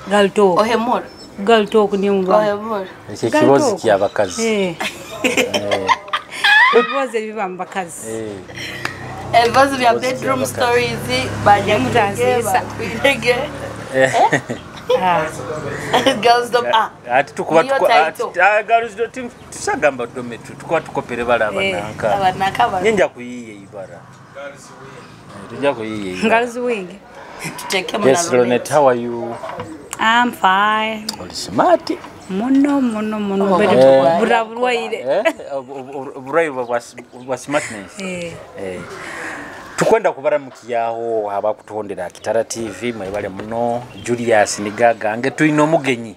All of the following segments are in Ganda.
Girl talk. Ohemor. Girl talk ni umba. Ohemor. Ekibozi ky'abakazi. Ebibozi ebibambakazi. Ebibozi bya bedroom stories Bamutanzisa. Girls don't Ati tukuba girls don't tusagamba dome tukuba tukopere balaba nanka. Abanaka Nyenja kuyiye ibara. Tujja kuyiye. Girls wing. Yes, Ronette, how are you? I'm fine. All smart. Mono. Burabuwaire. Was smartness. Tukwenda kubaramukiyaho abakutondera Kitara TV mwebale muno Julius Nigaga nge tuyino mugenyi.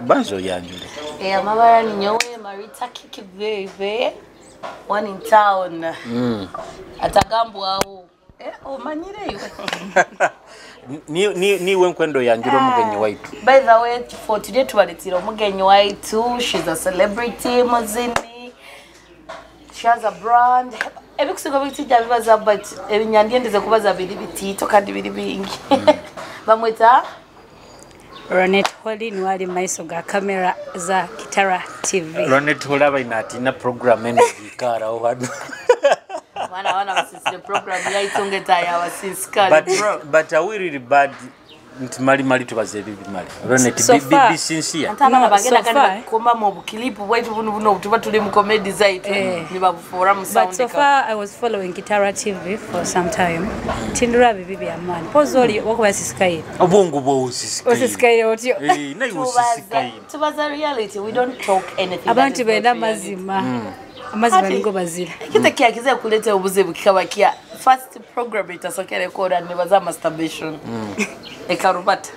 Banzo yanjule. Amabara ni nyowe Marita Kikiveve one in town. Atagambu aho. Omanyire niwe nkwendo yanjule mugenyi waitu. By the way, for today tubaletira mugenyi waitu. She's a celebrity muzini. She has a brand. Ebikusigo bitijja bibaza but ebinyandi ndeze kubaza biri bitito kandi biri bingi. Bamweta Ronette Holly ni wali maiso ga kamera za Kitara TV. Ronette Holly abainati na program ene gikara wadu. Wana basisire program yaitongeta ya wasiskali bro. But are we really bad? Mali tubaze bibi mali. Ronette be sincere. Antana bagenda kandi komba mu bukilipu bwaitu buno tuba tuli mu comedy zaite ni babufora mu sound. But so far I was following Kitara TV for some time. Tindura bibi ya man. Pozoli wako basisikaye. Obongo bo usisikaye. Usisikaye otyo. Na usisikaye. Tubaza reality, we don't talk anything. Abantu benda mazima. Amazima ngo bazira. Kita kiakize kuleta ubuze bukikabakia. First program itasokere kora ni baza masturbation. Ekarubata.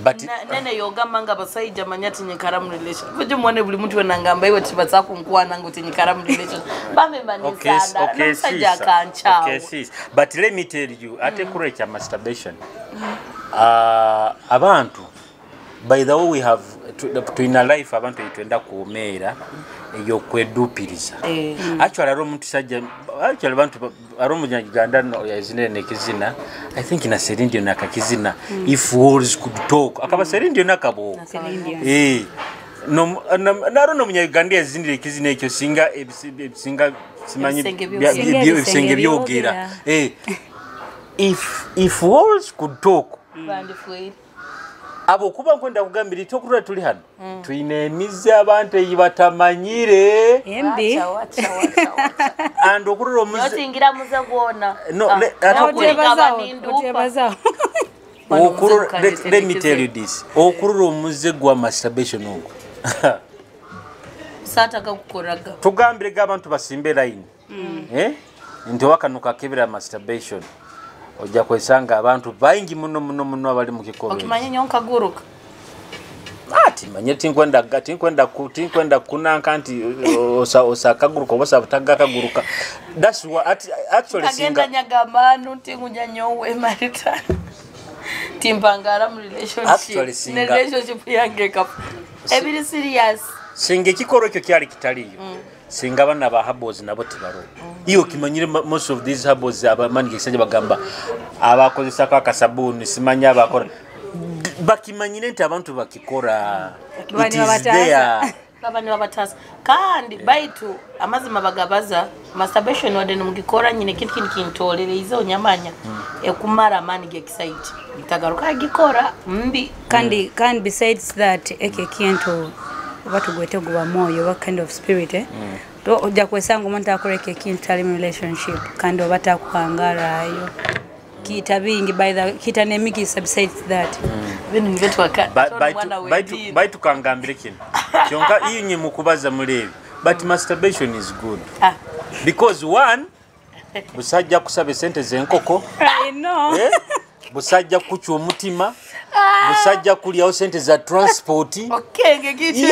But nene yoga manga basaija manyati nyikaramu relation. Kuje muone buli muntu wenangamba iwe tibatsa kunkwana ngote nyikaramu relation. Bamemba ni sada. Nosaja kanchao. Okay, sis. But let me tell you, ate kurecha masturbation. Abantu by the way we have to in a life abantu itwenda kuomera eyo kwedupiriza. Actually aro muntu sajja actually abantu aro mu Uganda no yazine nekizina. I think ina Serindio nakakizina if walls could talk. Akaba Serindio nakabo. No naro no munya Uganda yazindire kizina ekyo singa simanyi bisenge byogera. If walls could talk. Abo kuba kwenda kugambira itokura tuli hano tuinemiza abantu yibatamanyire embi and okururo muze yotingira muze kuona no otebazaho okururo let me tell you this okururo muze gwa masturbation ngo sata kakukoraga tugambire abantu basimbe line nti wakanuka kebira masturbation Oja kwesanga abantu baingi muno abali mu kikobe. Okimanya nyonka guruka. Ati manye tinkwenda kunanka nti osakaguruka obosa butaga kaguruka. That's what actually singa. Agenda nyagamanu tingunya nyowe Marita. Timpangara mu relationship. Actually singa. Relationship yange kap. Every serious. Singe kikoro kyo kyali kitaliyo. Singa bana ba habos nabo tibaro. Iyo kimanyire most of these habos abamani gisaje bagamba abakozesa ka kasabuni simanya abakora bakimanyire nti abantu bakikora it is there babani babatasa kandi baitu amazima bagabaza masturbation wadene mugikora nyine kintu kintolere izo nyamanya ekumara mani gekisite bitagaruka gikora mbi kandi besides that ekekinto batugwete guba moyo what kind of spirit to oja kwesanga umuntu akoreke kintu relationship kandi obatakwangara ayo kitabingi by the kitanemiki subsides that bino ngetu by to kangambire kintu kyonka yinyi mukubaza mulebi but masturbation is good because one busajja kusabe sente zenkoko I know busajja kuchwa mutima busajja kulya sente za transport okay ngekiti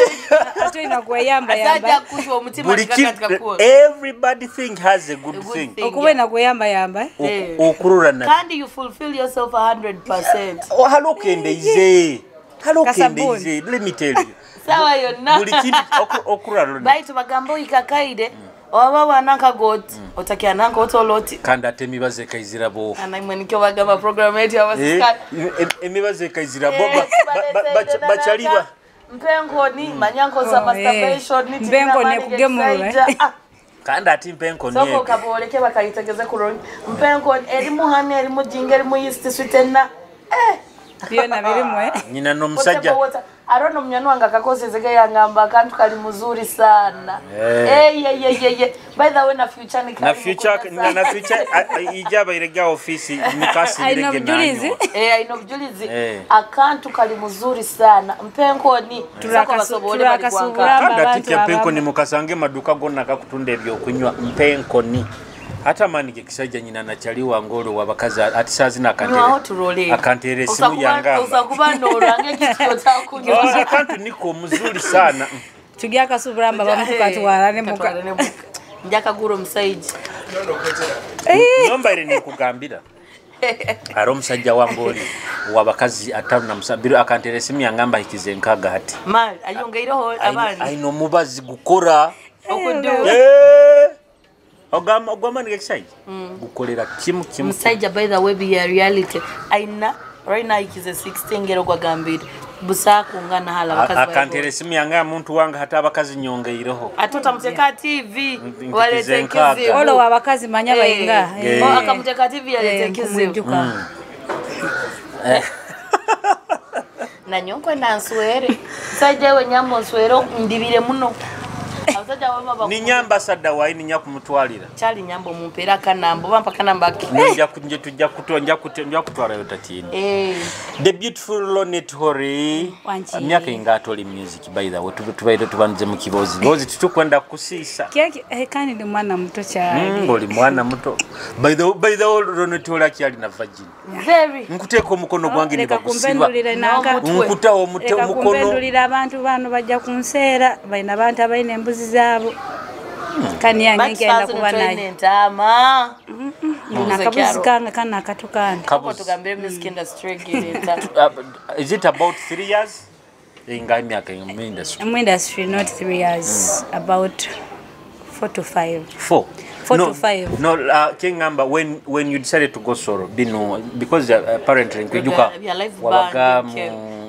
ato inakuyamba busajja kuchwa omutima katika kwa everybody think has a good thing okuba inakuyamba okurura na kandi you fulfill yourself 100%. Halokende ize let me tell you sawa yonna buli kintu okurura baitu bagambo ikakaide Oba wananka got otakia nanka otoloti kanda temibaze kaizira bo anamwe nikyo bagamba program yetu abasika emibaze kaizira bo bachaliba mpenko ni manyanko za masturbation ni mpenko ne kugemura kanda ati mpenko ne soko kaboleke bakayitegeze kuroni mpenko eri muhane eri mujinga eri mu east sweetena byona birimwe nyina no musajja arono mnyano wanga kakosezeke yangamba kantu kali muzuri sana by the way na future ni na future ijaba irega ofisi mikasi irege nanyo I know Julizi akantu kali muzuri sana mpenko ni turakasobole bali kwanga kanda tiki mpenko ni mukasange maduka gonna kakutunda ebyo kunywa mpenko ni hata manike kisajja nyina nachaliwa ngolo wabakazi ati sazi na akantere simu yanga usakubano orange kityo takunywa akantu niko muzuri sana tugyaka suburamba bamukatwara ne muka njaka guro msaiji nomba ile nikugambira aro musajja wangoli wabakazi atanu na musabiru akantere simu yangamba ikizenkaga hati mal ayongeiroho abandi aino mubazi gukora okudu ogama ngekisaiji gukolera kimu musaija by the way be a reality aina right now ikize 16 ngero kwa gambira busaku ngana hala bakazi akantere simu yanga muntu wanga hata abakazi nyongeiroho atota muteka TV waletekize olo wabakazi manya bayinga akamuteka TV yaletekize na nyonko nanswere saija we nyambo nswero ndibire muno ni nyamba sadda wayi ni nyakumutwalira chali nyambo mumpera kanambo bampa kanambaki njja kunje tujja kutonja kutwala yotatini the beautiful Lonet Hori myaka ingatoli music by the way tubaide tubanze mu kibozi tutukwenda kusisa keke kani ndi mwana muto cyane ngoli mwana muto by the way Lonet Hori akali na virgin very nkuteko mukono gwange ni bakusiba nkutawo mukono kumpendulira abantu bano bajja kunsera baina abantu abaine embuzi zabo kani yange ngenda kuba nayo ntama nakabuzi kanga kana akatukana kapo tugambire music industry gileta is it about 3 years inga myaka mu industry not 3 years about 4 to 5 4 to 5 no kingamba when you decided to go solo because apparently nkujuka wabaga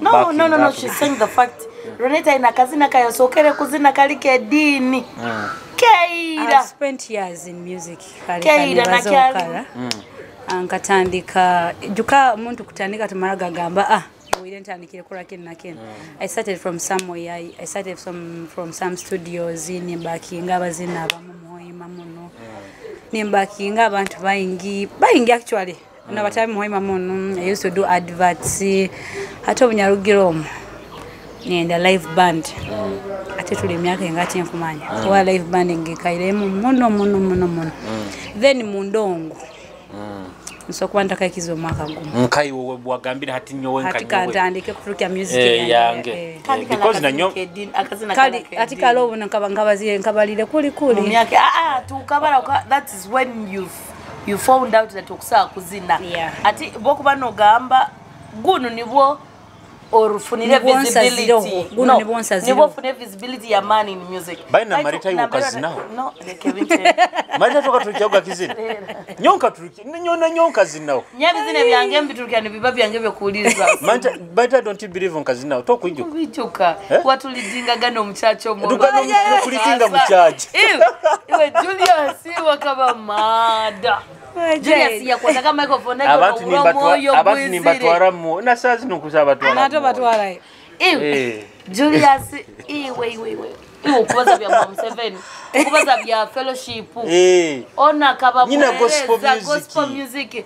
no she's saying the fact Roneta ina kazina kayo sokere kuzina kalike dini Keira I spent years in music Keira na kyala ankatandika juka muntu kutandika tumaraga gamba we didn't andikire kora kin na kin I started from somewhere I started from some studios in Bakinga bazina bamuhoima muno nimbakinga abantu bayingi actually na batami muhoima muno I used to do adverts hata bunyarugiromo nienda live band ate tuli myaka ngati nkumanya kwa live band ngikairemu muno then mundongo nsokuba ntaka ikizo maka ngumu nkai wowe bwagambira hati nyowe nkai hati kantandike kutukia music yange because na nyo kali atika lobo nkabangabaziye nkabalire kuli myaka tukabara that is when you found out that okusa kuzina ati bokuba no gamba gunu nibwo or funile visibility nibo funile visibility ya man in music baina marita yuko kazi nao no Kevin marita toka tukiaga kizini nyonka nyonka zinao nyabizine byange mbiturukia ni biba byange byo kuuliza marita don't believe on kazi nao to kujuka watu lidinga gano mchacho mo kulitinga mchacho iwe Julius wakaba mada Julius ya kwa kama microphone abantu ni batwara mu na sazi nukuza batwara nato batwara Julius we iwo kubaza bya Mom 7 kubaza bya fellowship ona kaba nyina gospel music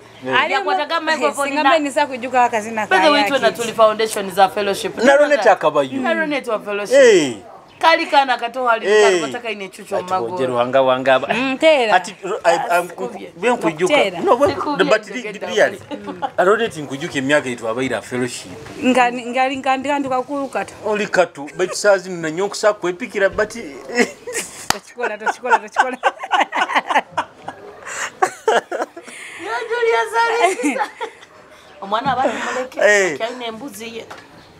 ya kwa kama microphone ngambe nisa kujuka kazina kaya by the way tuli foundation za fellowship na Roneta akabayu na Roneta wa fellowship kali kana katoa hali nataka ine chucho mago ngero wanga tera ati ben kujuka no but really Roneta nkujuke myaka itu abaira fellowship ngali ngandika kuluka to olikatu but sazi na nyonkusa kwepikira but tochikola Julia Zari omwana abali moleke kyane embuzi ye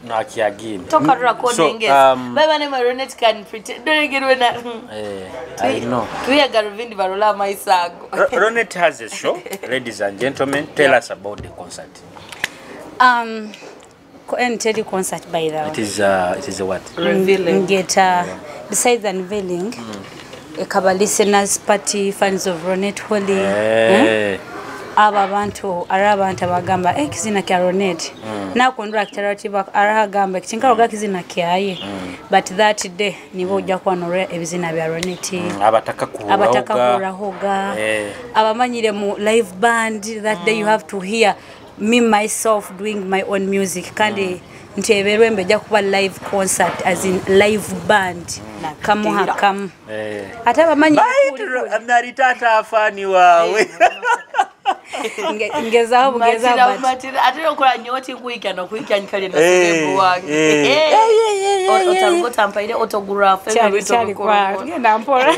No, again. Talk about recording it. Baba ne Maronette can pretend. Don't get when I know. Tuya garuvindi barola maisago. Ronette has a show. Ladies and gentlemen, tell us about the concert. And tell you concert by the way. It is a what? Revealing. Besides the unveiling, a couple listeners party, fans of Ronette Holy. Aba bantu arabantu abagamba ekizina kya Ronette na contract ratiba aragamba kinkaro gakizina kyaye but that day nibo ojja kwanora ebizina bya Ronette abataka kurahoga abamanyire mu live band that day you have to hear me myself doing my own music kandi nteberwe mbeja kuba live concert as in live band kamuha kam ata abamanyire amnari tata afani wawe ngeza atero kula nyoti kuika no kuika nkali na sebu wange otarugota mpaire autograph ngenda mpora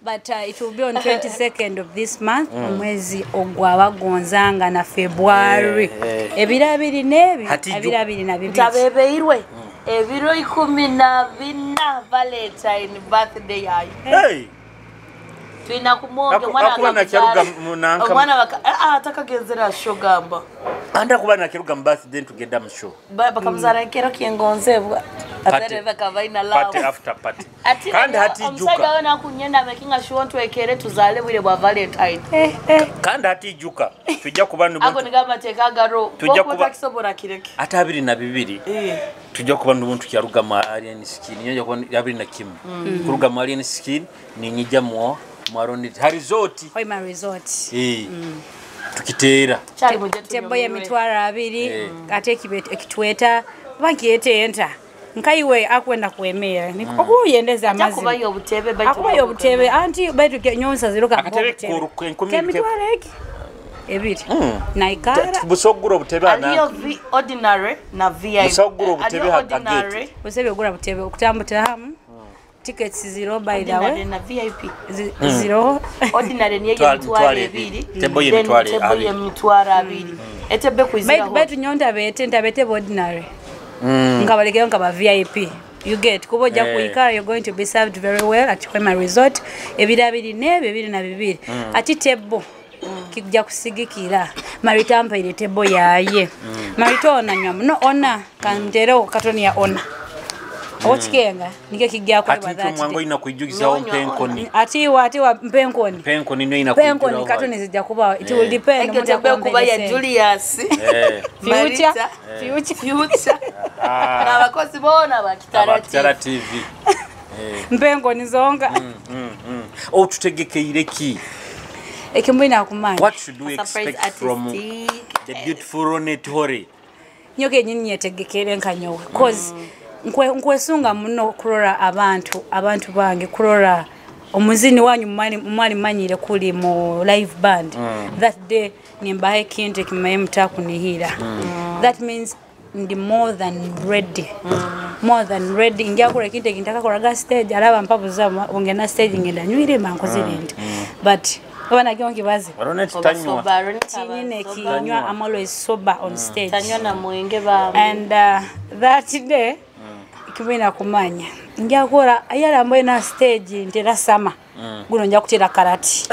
but it will be on 22nd of this month mwezi ogwa bagonzanga na February ebirabiri nebi ebirabiri na bibi tabebeirwe ebiro 14 Valentine birthday yayo Twina kumonge mwana atakagenzera shogamba anda kuba na kiruga birthday tugenda mu show bakamuzara kero kingonzebwa atareva kavaina lawo party after party kandi hati juka msaiga wana kunyenda making a show twekere tuzale bwire bwa Valentine kandi hati juka tujja kuba ndu ako nigamba tekagaro tujja kuba kisobora kireke ata 22 tujja kuba ndu muntu kyaruga ma alien skin nyoja ko 21 kuruga ma alien skin ni nyija mu Maronette Harizoti Hoima Resort tukitera tembo ya mitwara abiri ate ekitweta bankiyete enta nkaiwe akwenda kuemera niko kuyendeza amazi akubayo obutebe baito akubayo obutebe anti baito nyonsa ziruka akatebe kemitwara eki ebiri naikara busogura obutebe ana aliyo ordinary na VIP busogura obutebe hakageti busebe gura obutebe okutambutira hamu tickets zero by the way na VIP zero ordinary niye mitware ebiri tembo ye mitware abiri etebe kuizira baitu nyonda bete ordinary ngabalekeo ngaba VIP you get kuboja kuikara you're going to be served very well at Kwema Resort ebirabiri nebe ebiri na bibiri ati tebo kijja kusigikira maritampa ile tebo yaye maritona nyama no ona kamtero katoni ya ona Ochikenga nike kijja kwa badati ati mwango ina kuijugiza ompenkoni ati wa mpenkoni no ina penkoni katoni zijja kuba it will depend on the kuba ya Julius future na bakozi bona ba Kitara TV mpenkoni zonga o tutegekeire ki ekimwina kumanya what should we expect from the beautiful Ronette Holy nyoke nyinyi yetegekere nkanyowe cause nkwesunga muno kurora abantu bange kurora omuzini wanyu mwali manyire kuli mu live band that day nimbahe kinte kimaye mtakunihira that means ndi more than ready njakura kinte kintaka koraga stage alaba mpapu za ongena stage ngenda nywire manko zirindi but wana kionki bazi Ronette tanywa tinine kinywa I'm always sober on stage tanywa na muenge ba and that day kimwina kumanya njakora ayala ambaye na stage ntera sama guno nja kutira karati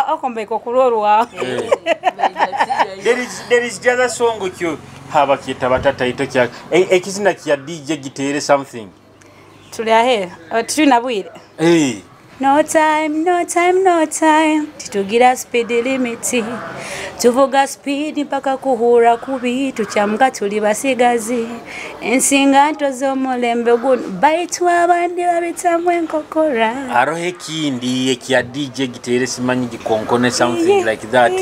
akombe ko kulorwa there is just a song kyo haba kita batata ito ekizina kya DJ gitere something tuli ahe tuna bwire no time titugira speed limit tuvuga speed mpaka kuhura kubi tuchamga tuli basigazi ensinga ntozo mulembe gun baitwa abandi babitamwe nkokora arohe kindi ekya DJ gitere simanyi gikonkone something like that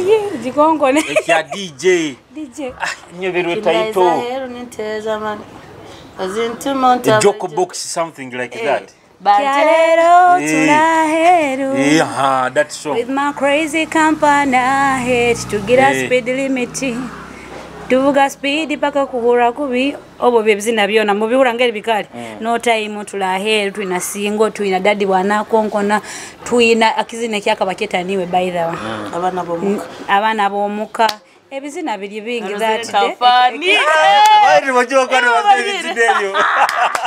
gikonkone ekya DJ nyoberwe taito Joko box something like that Kialero tunaheru that song with my crazy company hate to get a speed limit tuvuga speed paka kuhura kubi obo byebizina byona mu bihura ngeri bikali no time tulaheru tuina singo tuina dadi wanako nkona tuina akizine kyaka baketa niwe by the way abana bomuka ebizina biri bingi that kafani bali bajoka no baziddeyo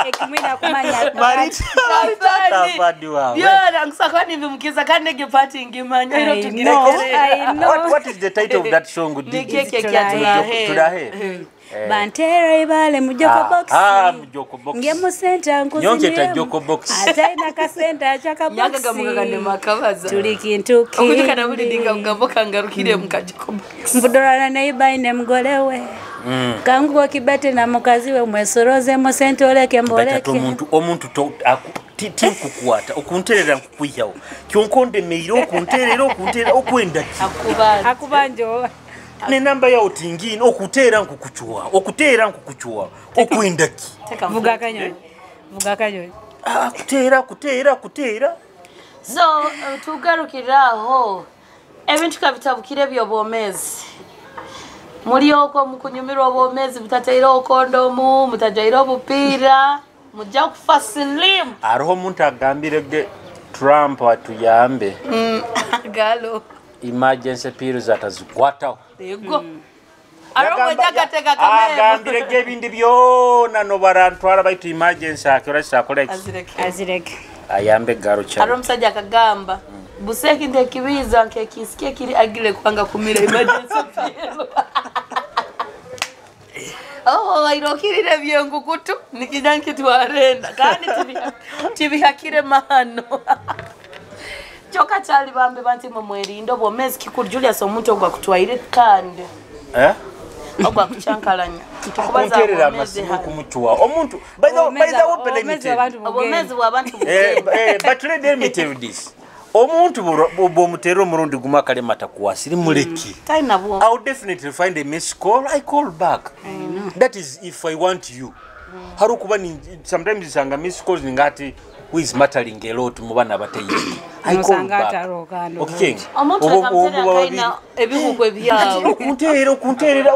ekimina kumanya marita kafani wa byona ngisakani bimukiza kanege party ngimanya iro tugira I know what is the title of that song Nikeke kyatulahe Bantera ibale mujoko box mujoko box ngemu center nkuzi nyonje ta joko box ataina ka center chaka box nyaga mugagane makabaza tuli kintu ki okudikana buli dinga ngaboka ngarukire mukajiko box mbudorana neiba ine mgolewe kangu kwa kibete na mukazi we mwesoroze mu center oleke mboleke omuntu tinkukwata okunterera nkukwiyawo kyonkonde meiro okunterera okwenda akubanjo ne namba ya otingini okutera nkukuchwa okwenda ki vuga kanyo kutera so tugarukiraho ebintu kabitabukire byobomezi muri oko mukunyumirwa obomezi butateira okondomu mutajaira obupira mujja kufa slim aroho muntu agambire Trump atuyambe galo emergency pills atazikwataho yego aroho jakateka kamera agambire gebindi byona no barantwara baitu emergency akora sakoleki azireke ayambe garo cha aroho msajja akagamba buseki ndekibiza nkekisikie kiri agile kwanga kumira emergency pill wairokirire byengukutu nikijanki twarenda kandi tibihakire mahano choka chali bambe banti mumwerindo bomezi kikuru Julius omuntu ogwa kutwaire kandi ogwa kuchankalanya tukubaza bomezi kumuchwa omuntu by the way bomezi bwabantu but let me tell you this omuntu bomutero murundi gumakale matakuwasiri muleki I would definitely find a miss call I call back that is if I want you harukuba ni sometimes isanga miss calls ngati who is mattering a lot mu bana bateye I call back okay omuntu akamtera kaina ebihukwe byawo kunterera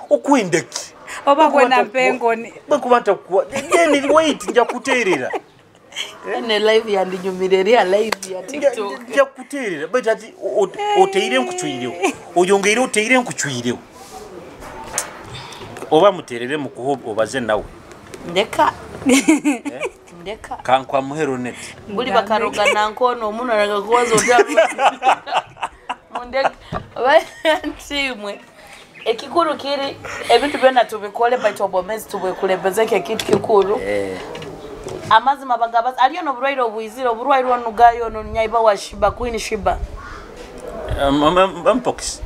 okwindeki oba kwena mpengoni bakubanta kuwa then wait nja kuterera ene live ya ndinyumireria live ya TikTok ya kuterera but ati oteire nkuchwireo oyongeire oteire nkuchwireo oba muterere mukuho obaze nawe ndeka kankwa muhero net buli bakaroga nankono omuntu araga kuwazo otabu mundeka bantimwe ekikuru kiri ebintu byona tubikole baito bomezi tubekulembezeke kitu kikuru amazima bagabaza aliyo no burwairo obuyiziro burwairo nugayo no nyaiba wa shiba queen shiba mpox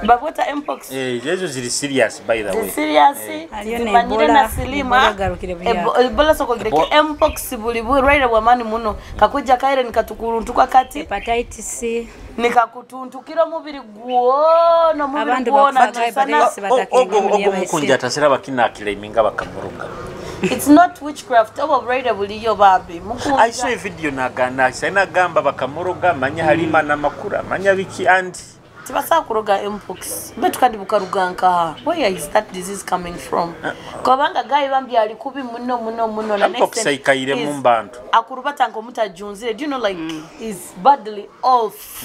babota mpox jezo ziri serious by the way serious aliyo na silima ebola soko gireke mpox buli burwairo bwamani muno kakuja kaire nikatukuru kati hepatitis C nikakutuntukira mubiri gwono mubiri gwona kunja tasira bakina claiming bakamuruka it's not witchcraft oba braida buliyo babi mukunja I saw a video nagana saina gamba bakamuruga manya halima na makura manya wiki and tibasa kuroga mpox betu kandi bukaruganka where is that disease coming from kobanga gayi bambi ali kubi muno na next mpox ikaire mu mbantu akurubata ngo mutajunzire do you know like is badly off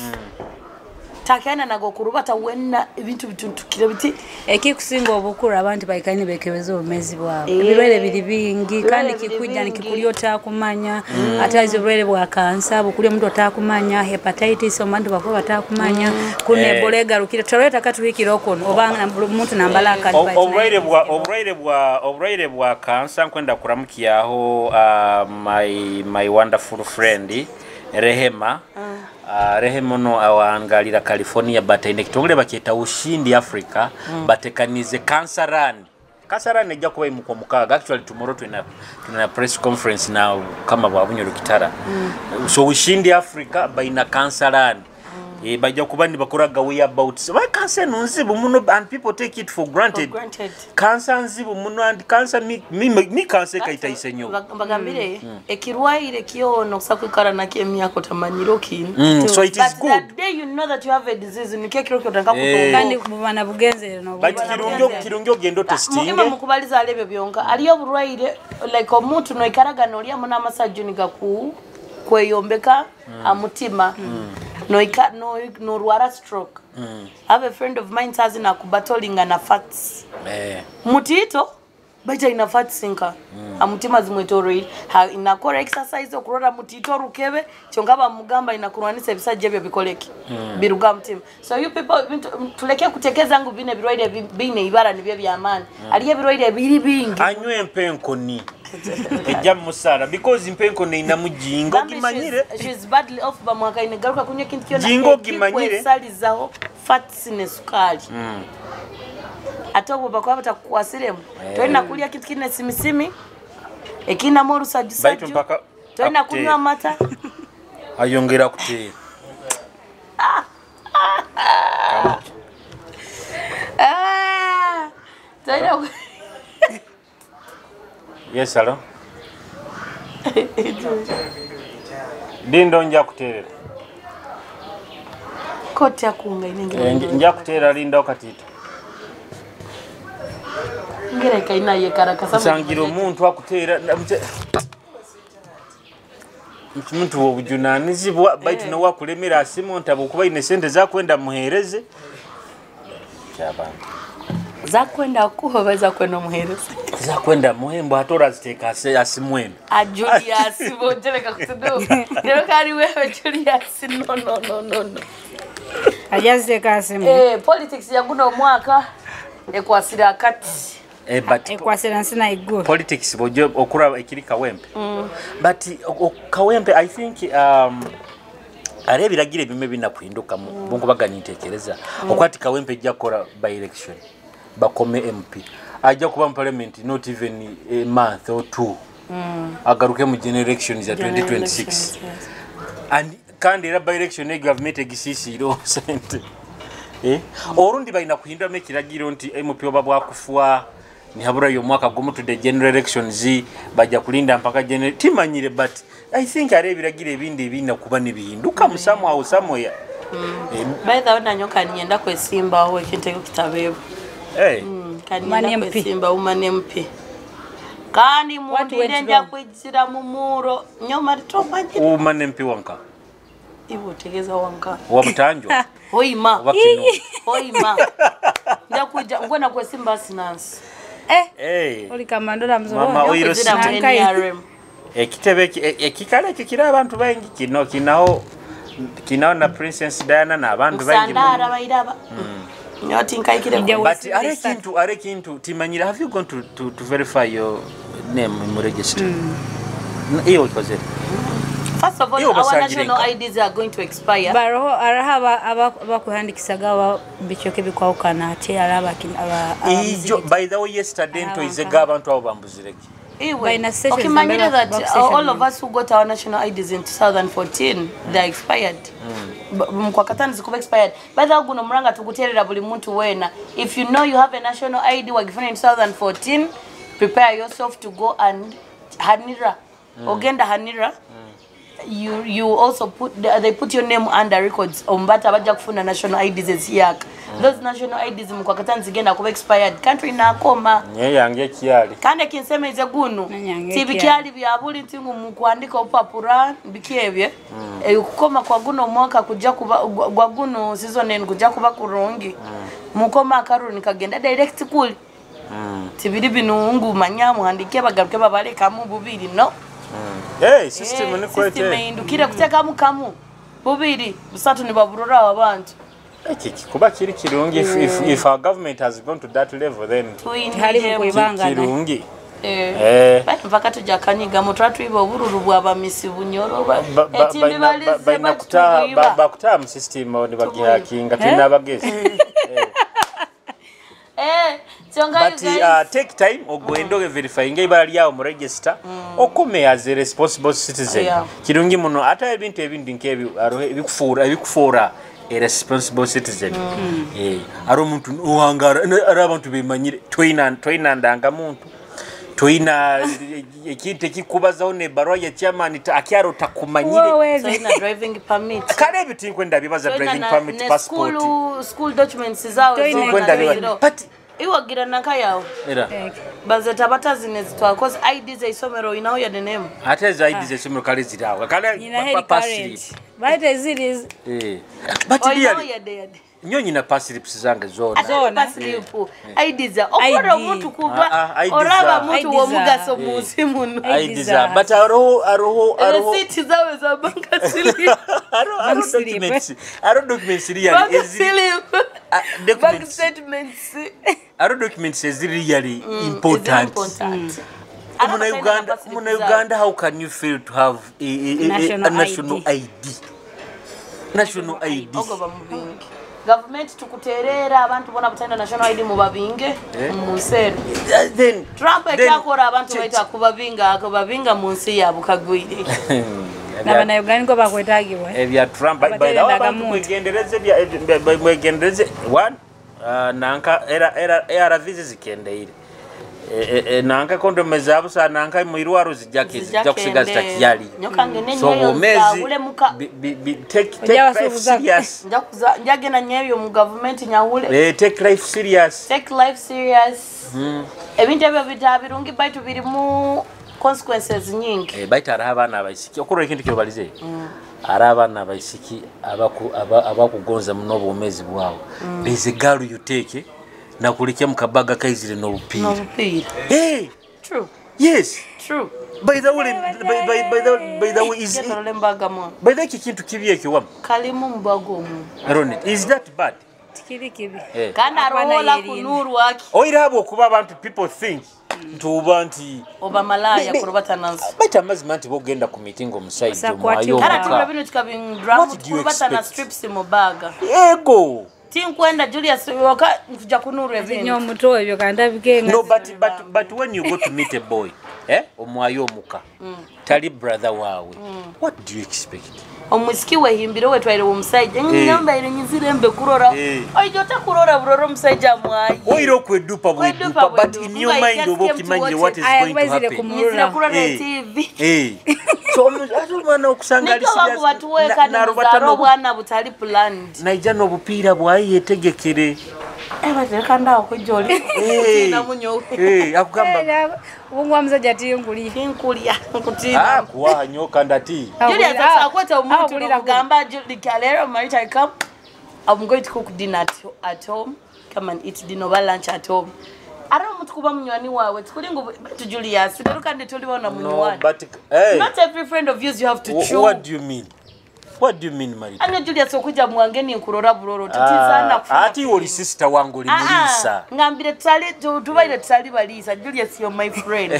takana nago kurubata wenna ibintu bituntukire biti ekikusinga obukuru abantu bayikani bekebeza omezi bwabo ebirwere biri bingi kandi kikujja nikikuliyo takumanya atazo obulwere bwa kansa bukuli omuntu otakumanya hepatitis omuntu bako batakumanya kune bolega rukire toleta katuwikira okono obanga omuntu nambala kali obulwere bwa kansa nkwenda kuramukiyaho my wonderful friend Rehema Rehema no awangalira California batende kitongole baketa ushindi Africa batekanize cancer run ejja kuba imuko mukaga actually tomorrow tuna press conference now kama bwabunyo Kitara so ushindi Africa baina cancer run bajja kubandi bakoraga way about why cancer nunzibu muno and people take it for granted cancer nzibu muno and cancer mi cancer kaita isenyo bagambire ekirwaire kiyono kusakwikara na kemyako tamanyiro kin so it is good that day you know that you have a disease nikekiro kyotanga kandi kubana bugenze no but kirungyo gendo testing mukima mukubaliza alebyo byonka aliyo burwaire like omuntu no ikaraga no liya muna masajuni gaku kweyombeka amutima no rwara stroke. I have a friend of mine says na kubatolinga na fats. Mutito baita ina fats sinka. Amutima zimwetoroi inakora exercise okurora mutito rukebe chongaba mugamba inakurwanisa ebisaje byo bikoleki. Biruga mutima. So you people tuleke kutekeza ngo bine biroide bine ibara nibyo byamani. Aliye biroide biri bingi. Anywe mpenko ni. Ejja musara because mpenko ne ina mujingo gimanyire. She's badly off ba mwaka inegaruka kunywa kintu kyona. Jingo gimanyire. Sali zaho fats ne sukali. Atobo bakwa batakwasiremu. Twenda kulia kitu kine simisimi. Ekina moru sajisaju. Twenda kunywa mata. Ayongera kuti. Twenda Yes, hello. Dindo nja kuterera. Koti akunga inengera. Nja kuterera linda okatito. Ngera kaina yekara Sangiro muntu akutera muntu obujunanizi baitu na wakulemera asimo ntabo kuba ine sente za kwenda muhereze cyabanga za kwenda kuho za kwenda muhereze za kwenda muhembo atora ziteka asimwene Julius boteleka kutudo rero kari wewe Julius no ajazeka asimu politics yaguno mwaka ekwasira kati but ekwasira sina igo politics bojo okura ekiri kawempe but kawempe I think arebiragire bime binakuhinduka bungo baganitekereza okwati kawempe jakora by election bakome MP ajja kuba mu parliament not even a month or two agaruke mu general elections ya 2026 and kandi era by election e government egisisiro sente orundi baina kuhindura mekiragiro nti MP obabwakufuwa ni habura yo mwaka gumu to the general elections bajja kulinda mpaka general timanyire but I think arebiragire ebindi bina kuba nibihinduka musamu au samoya by the way nyoka nienda kwesimba aho ekintego kitabebo kani kwesimba umane MP kani muntu ndenja kwijira mu muro nyoma litomanyire umane MP wanka ibo tegeza wanka wabutanjwa hoima ndakuja ngona kwesimba sinansi oli kamandola mzo mama oiro kitebe ekikale kikira abantu bangi kinaho na Princess Diana na abantu bangi sandara bayiraba nyoti nkaikire but are kintu timanyira have you gone to verify your name in register iyo ikoze first of all our national IDs are going to expire baroho arahaba abakuhandikisaga bichoke bikwawukana ate araba ijo by the way yesterday to izega abantu abo bambuzireke okay manyire that all of us who got our national IDs in 2014 they are expired mkwakatani zikuba expired by the way guno muranga tuguterera buli muntu wena if you know you have a national ID wagifuna in 2014 prepare yourself to go and hanira ogenda hanira you also they put your name under records ombata baja kufuna national IDs yaka those national IDs mkwakatani zigenda kuba expired country na koma yange kyali kande kinsemeze gunu tibikyali byabuli ntingu mukwandika opapura bikyebye ukukoma kwa guno mwaka kujja kuba gwa guno season en kujja kuba kurungi mukoma karuru nikagenda direct kuli tibiri binungu manyamu handike bagaruke babaleka mu bubiri no system ni kwete system indukire kuteka mu kamu bubiri busatu ni baburura abantu kuba kiri kirungi if our government has gone to that level then hali kuibanga kirungi mpaka tujakaniga mutratu ibo bururu bwa misi bunyoro bakuta mu system ni bagihakinga tunabagezi but take time ogwendo verifying ibara lyawo mu register okume as a responsible citizen kirungi muno ata ebintu ebindi nkebi ebikufura a responsible citizen aro muntu uhangara ara abantu bemanyire toina ndanga muntu toina ekinte kikubazaho ne barwa ya chairman akyaro takumanyire toina driving permit kale ebiti kwenda bibaza driving permit passport school documents zao kwenda bibaza but iwagira naka yawo bazeta batazinezi twakoze IDs isomero inaho ya name ate za IDs isomero kale zirawo kale pass baite zili but dear nyonyi na pass slips zange zona pass slip IDs okora omuntu kuba oraba omuntu wo mugaso munsi muno IDs but aroho receipt zawe za bank slip documents really bank statements documents is really important. Uganda, how can you fail to have a national ID? National ID. Government tukuterera abantu bona butenda national ID mu babinge mu nsero. Then Trump yakora abantu baita kubabinga mu nsi ya bukagwire. Nabana Uganda ko bakwetagibwa. Ebya Trump by the way mwegendereze one nanka era visa zikendeire nanka kondome zabo sa nanka muirwaro zijja kusiga zitakiyali so mezi take life serious njagena nyeyo mu government nyawule take life serious ebintu ebyo bitabirungi baitu biri mu consequences nyingi baita abana abayisiki okuro ikintu kyo balize arabana abayisiki abakugonza muno obumezi bwawo there's a girl you take na kulikia mkabaga kaizire no bupira hey true yes true by the way is by the kintu kibiye kiwam kalimu mbagomu Ronit is that bad tikirikibi kana rola kunuru waki oirabo kuba abantu people think ntubanti obamalaya kurobatananza bata mazimenti bogenda ku meeting omusaido mwayo kana tulabino tukabindramu kurobatana strips mu baga ego tinkwenda Julius yoka kuja kunuru ebintu nyo muto ebyo kanda bikenga no but when you go to meet a boy omwayo muka tali brother wawe what do you expect omusiki wehimbire wetwaire omusajja nyamba ire nyizirembe kurora oyo takurora buroro omusajja mwayi oiro kwedupa but in your mind obokimanye what is going to happen nyizira kurora TV so mwana okusangali serious na rubata bwana butali planned naija no bupira bwayi yetegekere bateka ndawo kujoli tina munyo akugamba ubungwa mzaja tinkulia kutina kuwa nyoka ndati Julius akwata omuntu kugamba Julie Calero might I come I'm going to cook dinner at home come and eat dinner or lunch at home ara omuntu kuba munywani wawe tukuli ngo to Julius kandi tolibona munywani but not every friend of yours you have to choose what do you mean Marita ana Julius okuja mwangeni nkurora buroro tutizana kufuna ati oli sister wangu li mulisa ngambire tali tubaire tali balisa Julius you're my friend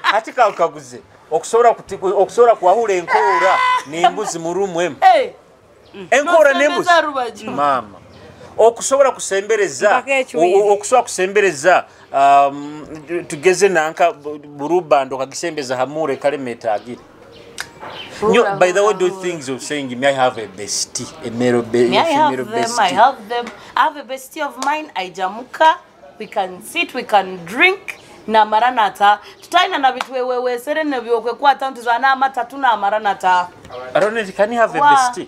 ati kaguze okusora kwahula enkora nembuzi murumwe enkora nembuzi mama okusobora kusembereza tugeze nanka burubando kagisembeza hamure kalemeta agire by the way do things of saying may I have a bestie a male bestie I have them I have a bestie of mine Aijamuka we can sit we can drink na maranata tutaina na bitu wewe serene byokwe kwa tantu za na matatu na maranata Ronit can you have a bestie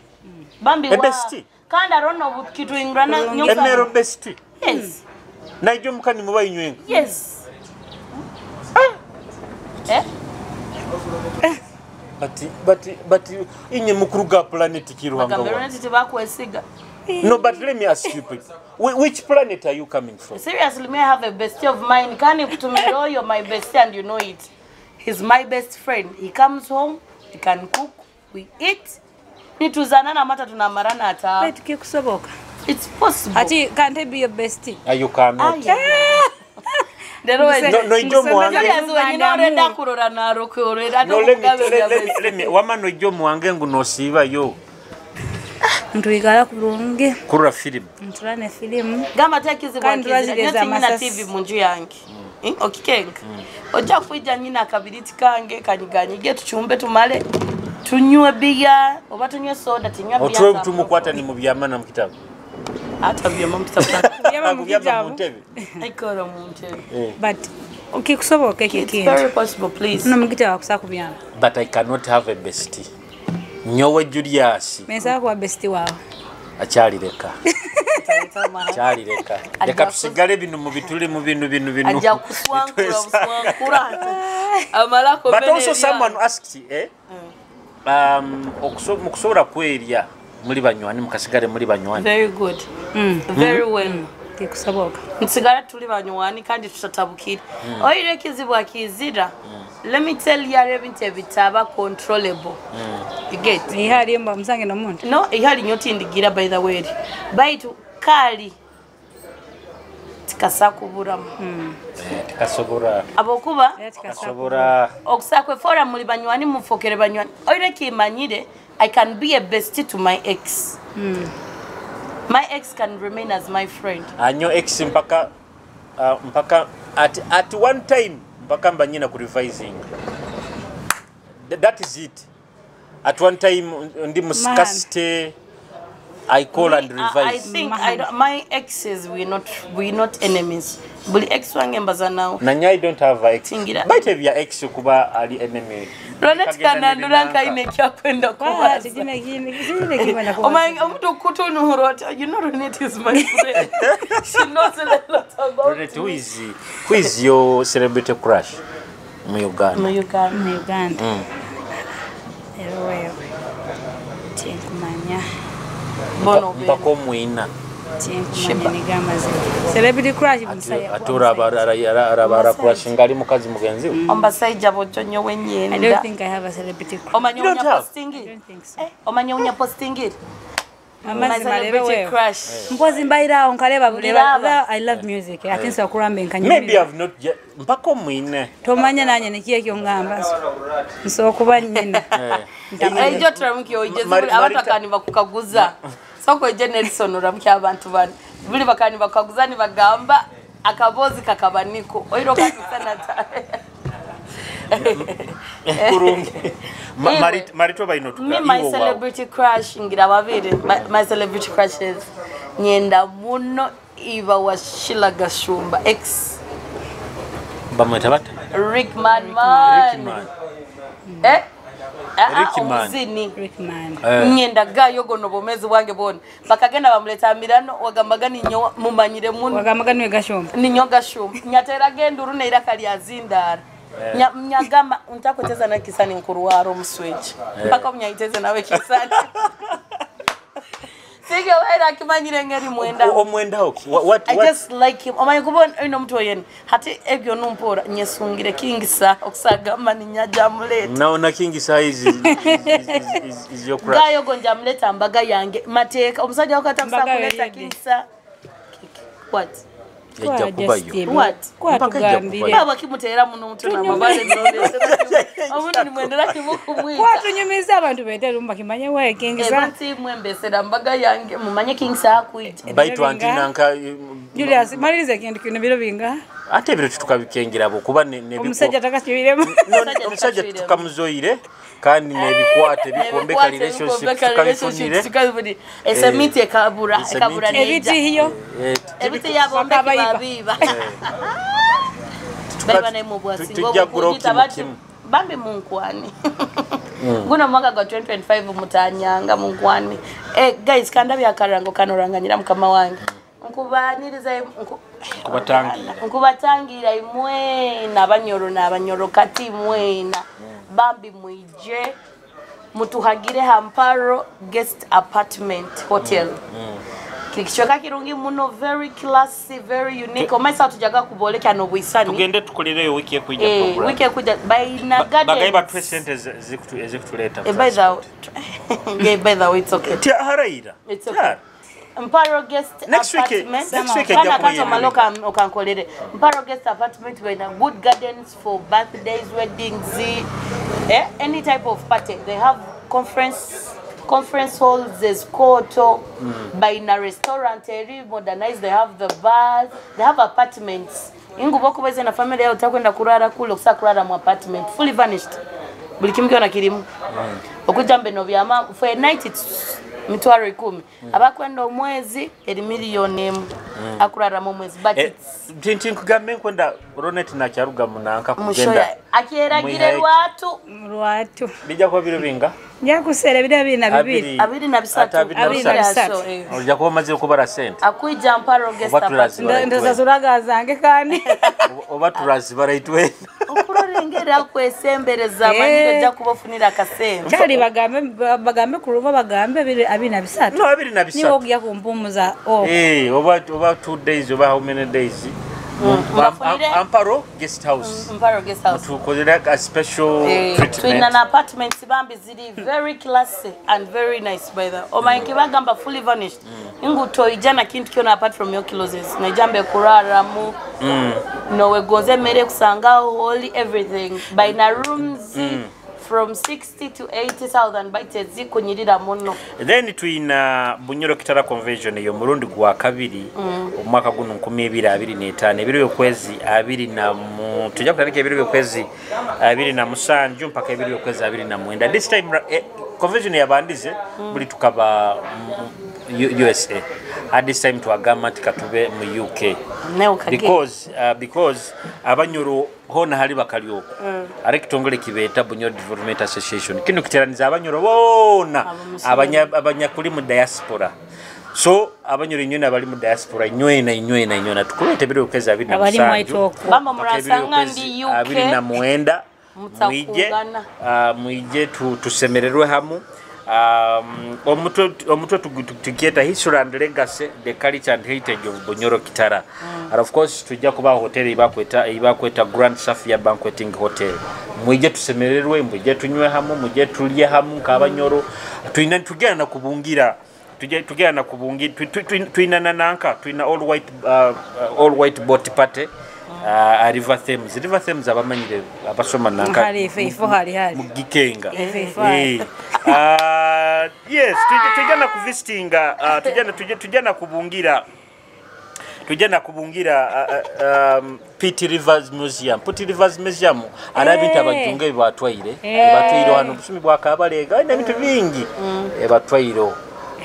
bambi a bestie kanda rono kitu ingrana nyoka a male bestie yes na ijomuka ni mubayi nywenga yes but inye mukruga planet kiruhanga no but let me ask you which planet are you coming from seriously may I have a bestie of mine can you to me know you're my bestie and you know it he's my best friend he comes home he can cook we eat nituzana na mata tunamarana ata tukikusoboka it's possible ati can't I be your bestie you cannot no ijo mwange let me wamano ijo mwange ngunosiba yo ntwigala kulunge kurura film nturane film gama takizi bwangiza nyina TV munju yange okikenga oja kuija nyina kabiriti kange kanyiganyige tuchumbe tumale tunywe biya oba tunywe soda tinywa biya otwe tumukwata ni mu byamana mu kitabu ata byama mu kitabu byama mu ntebe aikora mu ntebe but ukikusoboka it's very possible please no mugita kusakubyana but I cannot have a bestie nyowe Julius mesa kwa bestie wao achali leka Chali leka tusigale bino mu bituli mu binu ajja kuswankura amalako but also someone asked okusobola kwerya muri banywani mukasigale muri banywani very good very well tikusaboka nsigala tuli banywani kandi tutatabukira oyire kizibwa kizira let me tell you everything bitaba controllable you get ihali mba msange no muntu no ihali nyoti ndigira by the way baitu kali tikasakuburamu tikasobora abokuba tikasobora okusakwe fora muri banywani mufokere banywani oyire kimanyire I can be a bestie to my ex my ex can remain as my friend anyo ex mpaka at one time mpaka mbanyina ku revising that is it at one time ndi muskaste I call and revise I think my exes we not enemies but ex wange mbaza now nanya I don't have ex but if your ex kuba ali enemy Ronet kana nduranga inekya kwenda kuba tijine kimana kuba omuntu kutunu hurota you know Ronet is my friend she knows a lot about Ronet who is your celebrity crush mu Uganda ewe tinkumanya bono mpako muina tinkumanya nigamaze celebrity crush musaya atura abara crush ngali mukazi mugenzi ombasajja bojonyo wenyenda I don't think I have a celebrity crush omanyonya posting I don't think so omanyonya posting amazi malebe crush mpozi mbaira onkaleba buleba I love music atinsa kurambe nkanyuma maybe I've not mpako muine tomanya nanye nikiye kyongamba so kuba nyina ejo tramukyo ojeze abatakani bakukaguza soko Nelson uramukya abantu bane buli bakani bakaguza ni bagamba akabozi kakabaniko oyiro kakisana tare kurungi marito bainotuka my celebrity crush ngira babiri my celebrity crushes nyenda muno iva wa Shila Gashumba ex bamweta bata Rickman Rickman nyenda gayo gono bomezi wange bona bakagenda bamuleta mirano wagambaga ninyo mumanyire muno wagambaga niwe Gashumba ninyo Gashumba nyatera genda urune irakali azindara nyagama untakoteza na kisani nkuru waro musweje mpaka mnyaiteze nawe kisani sige waira kimanyire ngeri mwenda omwenda what I just like him omaye kubona ino mtu yen hati ebyo numpora nyesungire kingisa okusagama ni nyaja muleta naona kingisa is your crush gayo gonja muleta mbaga yange mateka omusajja wakata kusakuleta kingisa what yajja kubayo what kwatugambire baba kimutera muno mtu na mabale nolese omuntu nimwendera kimukumwita kwatunyumiza abantu betera umba kimanye we kingisa ebati mwembesera mbaga yange mumanye kingisa akuije baitu antinanka Julius malirize kintu kino biro binga ate biro tukabikengira bokuba ne omusajja takasibiremo omusajja tukamuzoire kandi nebikwate bikombeka relationship tukabifunire esamiti ekabura ebiti hiyo ebiti yabo babiba baba na mubwasi ngobo tabati bambe munkwani nguna mwaka gwa 2025 mutanyanga munkwani guys kanda byakarango kanoranganyira mukama wange nkubaniriza nkubatangira imwe nabanyoro kati mwena bambi mwije mutuhagire Hamparo guest apartment hotel kikichoka kirungi muno very classy very unique omaisa tujaga kuboleka no bwisani tugende tukolereyo wiki ekujja program wiki ekujja by na garden bagaiba present ezikutuleta by the way it's okay tiaraira it's okay Hamparo guest apartment next week kana maloka okankolere Hamparo guest apartment with good gardens for birthdays weddings any type of party they have conference halls there's koto by in a restaurant modernized they have the bars they have apartments inguboko beze na family yao utakwenda kurara kule kusakurara mu apartment fully furnished bulikimkiwa na kilimu okujambe no byama for a night it's mitwaro 10 abakwenda omwezi eri miliyoni emu akurara mu mwezi but tinti kugambe kwenda Ronet na charuga munanka kugenda akieragire lwatu bija kwa biro binga nja kusere bida bina bibiri abiri na bisatu olija kuba maze kubara sente akuija mparo guest ndo zuraga zange kandi oba turazi baraitwe okurorengera kwesembereza abanyire ja kubafunira akasente cyari bagambe kuruba bagambe abina bisatu no abiri na bisatu niwo gya kumpumuza over 2 days over how many days Amparo guest house tukozera a special treatment in an apartment bambi ziri very classy and very nice by the omanke bagamba fully furnished inguto ijana kintu kyona apart from your clothes na jambe kurara mu no we goze mere kusanga holy everything by na rooms from 60 to 80,000 baite zikunyirira muno then twina Bunyoro Kitara convention yo murundi gwa kabiri umwaka guno 2025 ebiro kwezi 20 tujja kutarika ebiro kwezi 20 mpaka ebiro kwezi 20 this time convention yabandize buli tukaba USA at this time twagama tikatube mu UK because abanyoro hona hali bakalioko ari kitongole kibeta Bunyoro Development Association kino kiteraniza abanyoro bona abanya kuli mu diaspora so abanyoro nyona bali mu diaspora nyona tukulete biro kweza bina bamba murasanga ndi UK abiri na mwenda muije tusemererwe hamu omutwe tukieta history and legacy the culture and heritage of Bunyoro Kitara and of course tujja kuba hotel ibakweta Grand Safia Banqueting Hotel mwije tusemererwe mwije tunywe hamu mwije tulye hamu nk'abanyoro tugenda na kubungira tuinananka tuina all white boat party River Thames abamanyire abasoma nanka mugikenga yes tujana kuvisitinga tujana kubungira Pity Rivers Museum arabintu abajunge batwaire hano busumi bwa kabalega n'ebintu bingi batwaire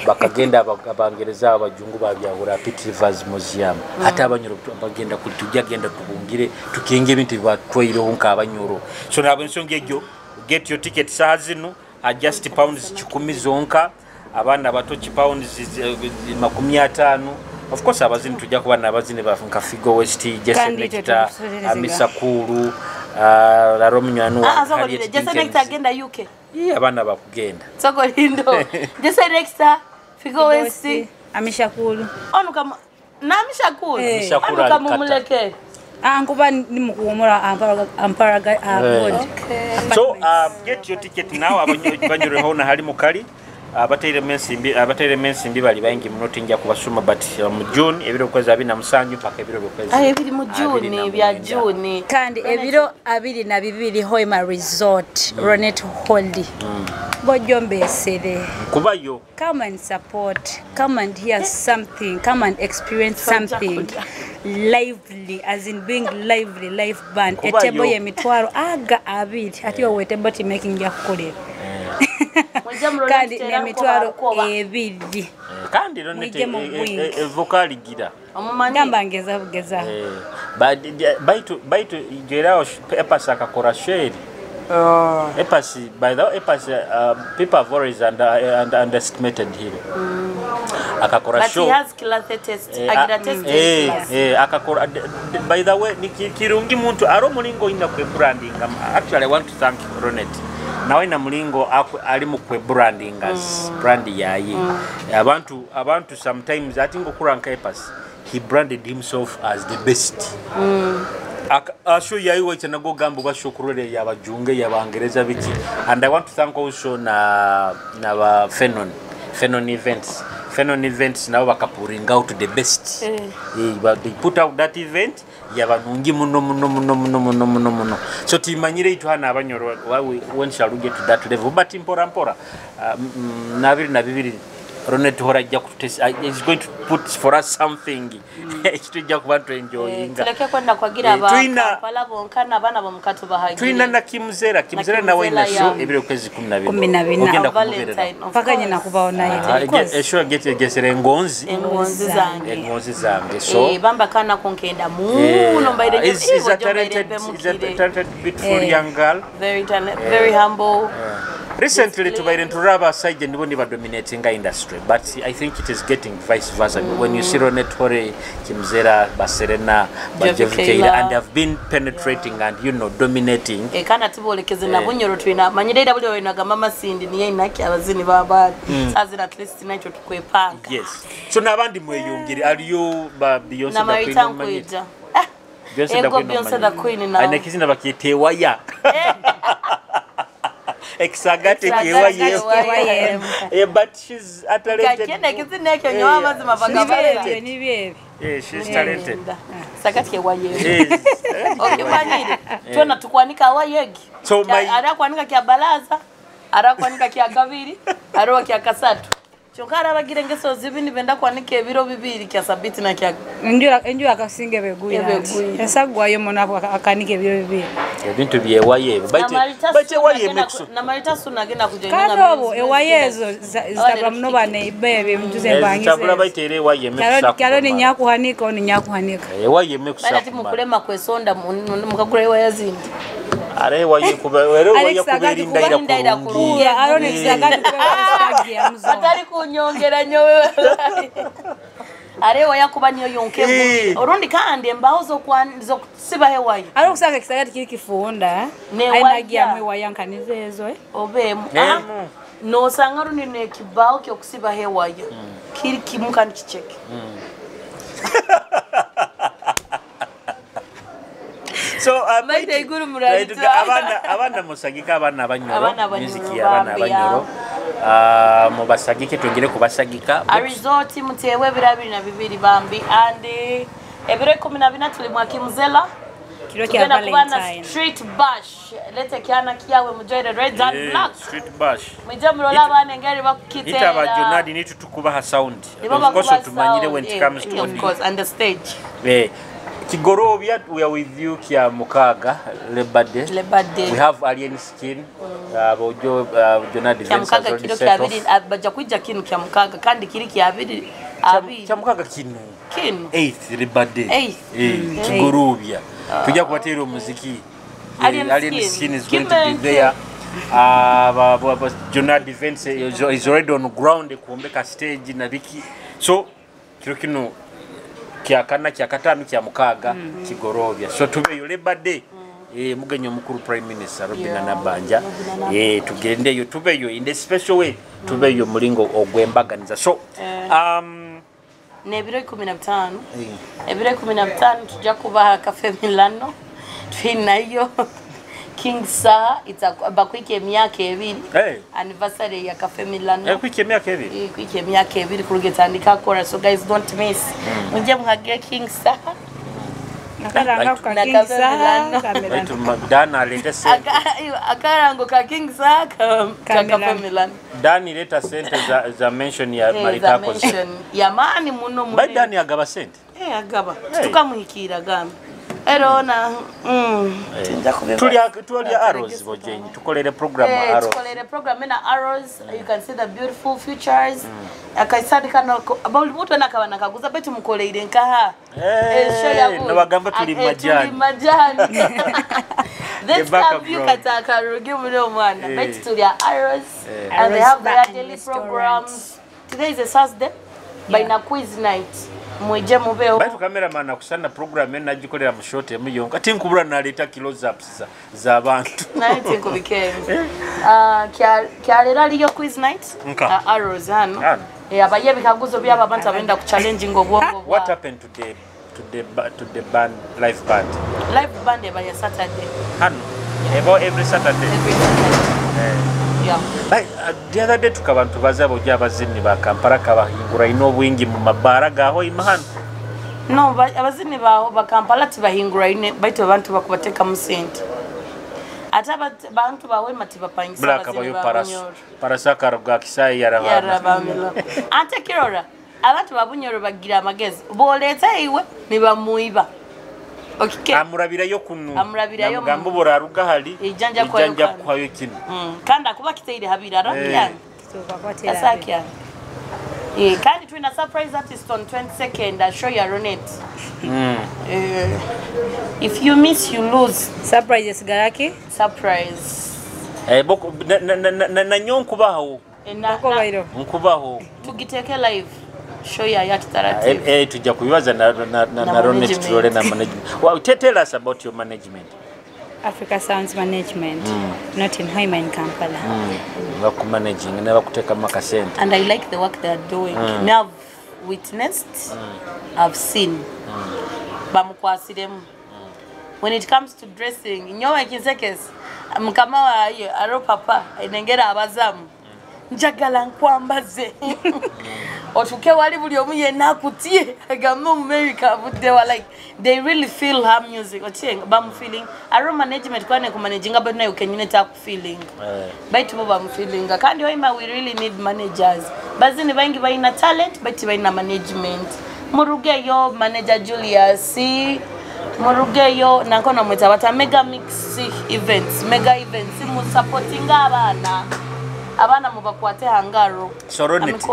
bakagenda abangereza abajungu babyabura Pity Rivers Museum hata abanyoro bagenda kutujya genda tubungire tukenge ibintu batwaire honka abanyoro so nabo nsongejo get your ticket sazino just pounds 10 zonka abana bato pounds 50 of course abazini tujja kuba nabazini bafunka Figo West Jesse Nectar Amisakuru la Romnyanu Jesse Nectar agenda UK abana bakugenda soko lindo Jesse Nectar Figo West Amishakuru onu kama na Amishakuru kama muleke ankuba ni mukuumura amparaga so get your ticket now abanyure hona hali mukali abatere mensimbi bali bayingi munoti njya kubasuma but mu June ebiro kweza 2007 paka ebiro kweza ebiri mu June bya June kandi ebiro 22 Hoima Resort Ronet Holdi bojombe sede kubayo come and support come and hear something come and experience something lively as in being lively live band etebo ye mitwaro aga abiti atiyo wetebo ti making ya kule kandi ne mitwaro ebidi kandi Ronete vocal gira ngamba ngeza baitu gerao epasa akakora sheri epasi by the epasi people have always underestimated him akakora show but he has killer test agira test akakora by the way nikirungi muntu aro mulingo ina kwe branding actually I want to thank Ronete nawe na mulingo ali mu kwe branding as brand yayi abantu sometimes atingo kuranka epasi he branded himself as the best asho yayi wacha nago gambo bashokurere yabajunge yabangereza biki and I want to thank also na ba Fenon events now bakapuring out the best but they put out that event yabanungi muno so timanyire itu hana abanyoro when shall we get to that level but impora na bibiri Ronet Horajja is going to put for us something. Ekitujja kuba enjoying. Tuleke kwenda kwagira Kampala bonkana abana bomukatu bahagire. Twina na Kimzera nawe ina show ebiro kwezi 12. Ogenda Valentine. Paka nyina kubaona ile. Show gesere engonzi zange. So bamba kana konkenda muno mbaire is a talented beautiful young girl. Very humble. Recently tubaire nturaba side ndibo niba dominating industry, but I think it is getting vice versa. When you see Ronet Hore, Kimzera, Baserena, Bajevikeila, and they have been penetrating and dominating. Kana tibolekeze na bunyoro twina manyire dabule wena ga mama sindi niye inaki abazini baba azina at least nacho tukwepanga. Yes. So nabandi mweyongere aliyo ba Beyonce na Marita Kwegesa. Beyonce da Queen na. Ana kizina bakite waya. Exactly, but she's a talented. Yeah, she's talented. Sakati waye. Okibanyire. Tuna tukwanika wayegi. So ara kwanika kya balaza, ara kwanika kya gabiri, ara kya kasatu. Chokara bagire ngeso zibindi benda kwanika ebiro bibiri kya sabiti na kya. Enjura akasinge beguya. Esagwayo mona akanika ebiro bibiri. Ebintu bye waye. Bate waye mekso. Na Marita suna gena kujoinga. Kano ewayezo zitaba mno bane bebe mtuze bangise. Tabula baite waye mekso. Kalo ni nyakuhanika oni nyakuhanika. Waye mekso. Bati mukulema kwesonda mukagura waye zindi. Are waye kuba waye kuberi ndaira kulungia. Arone kisagati kwa ya mzo. Atari kunyongera nyowe. Are waya kuba niyo yonke orundi kandi embaho zo siba hewaye ari kusanga kisagati kiri kifunda ainagia mwe wayankanizezo obe no sanga rundi ne kibao kyo kusiba hewaye kiri kimukani kicheke so maide iguru murayita abana musagika abana abanyoro music abana abanyoro mu basagike tongere kubasagika a resort mutewe birabiri na bibiri bambi and ebiro 12 tuli mwa Kimzela kiro kya Valentine street bash lete kiana kiawe mujoire red and black street bash mujamuro labane ngari bakitera ita bajonadi ni tukubaha sound of course tumanyire when it comes to of course on the stage Kigorobia, we are with you kia Mukaga Lebade. We have alien skin. Jonah defense has already set off. Baja kuja kinu kia Mukaga kandi kiri kia abiri. Kia Mukaga kinu. 8th Lebade. Kigorobia. Tuja kuwatero muziki. Alien skin is going to be there. Jonah defense is already on ground. Kuombeka stage na biki. So kino kya kana kya katanu kya Mukaga Kigorobia. So tubeyo Lebade mugenyo mukuru prime minister Robina Nabanja tugende yo tubeyo in the special way tubeyo mulingo ogwembaganiza. So nebiro 15 ebiro 15 tujja kubaha Cafe Milano twinayo King Sa bakwike emyaka ebiri anniversary ya Cafe Milano kwike emyaka ebiri kwike emyaka ebiri kurugetandika kora. So guys don't miss unje muhage King Sa nakaranga ka King Sa kamera Dana leta sente akarango ka King Sa ka Cafe Milano Dani leta sente za mention ya Marita ko ya mani muno mu Dani agaba sente agaba tukamuhikira gambe Erona tulia arrows bojenyi tukolere program arrows tukolere program na arrows. You can see the beautiful futures akaisadi kana about mutu nakabana kaguza betu mukolere nkaha no bagamba tuli majani this view kataka rugi muno mwana betu tulia arrows and they have their daily programs. Today is a Thursday by na quiz night mweje mubeo batu cameraman akusana program ena gikolera mu short emuyonga ati nkubura naleta kilo zaps za abantu night nkubike kya lera liyo quiz night arrows hano abaye bikaguzo byaba abantu abenda ku challenge ngobwongo. What happened today to the band live band by Saturday hano every Saturday Like the other day tukabantu bazabo byabazini ba Kampala kabahingura ino bwingi mu mabara gaho imahano no abazini baho ba Kampala tibahingura ine baito abantu bakubateka mu sente Ataba bantu bawe matiba pangisa Black abayo parasakar bwa kisai yarabamilo. Ante kirora abantu babunyoro bagira amagezi boleta iwe niba muiba. Okay. Amurabirayo kunu. Amurabirayo mugambo boraruga hali. Ijanja kwayo kinu. Kanda kuba kiteire habirara byange. Asakya. Kandi twina surprise artist on 22nd. I'll show you on it. If you miss, you lose. Surprises garaki? Surprise. Boko na nyonkubaho. Nkubaho. Tugiteke live. Show you ya Kitara. Tujja kubibaza na Ronet Trole na management. Well, tell us about your management. Africa Sounds Management, not in Hoima in Kampala. Managing, never could take a makasent. And I like the work they are doing. Now I've witnessed, I've seen. Bamukwasiremu. When it comes to dressing, nyowe kinsekes, mukama wa aro papa, inengera abazamu. Njagala nkwambaze. Otuke wali buli omu yenna akutie agamba America budde wa like they really feel her music otienga bam feeling aro management kwane ku managinga but nayo kenyine ku feeling baitu bam feeling kandi Hoima we really need managers bazini bangi baina talent but baina management murugeyo manager Julius murugeyo nankona mweta bata mega mix events mu supporting abana mubakwate hangaro Soronity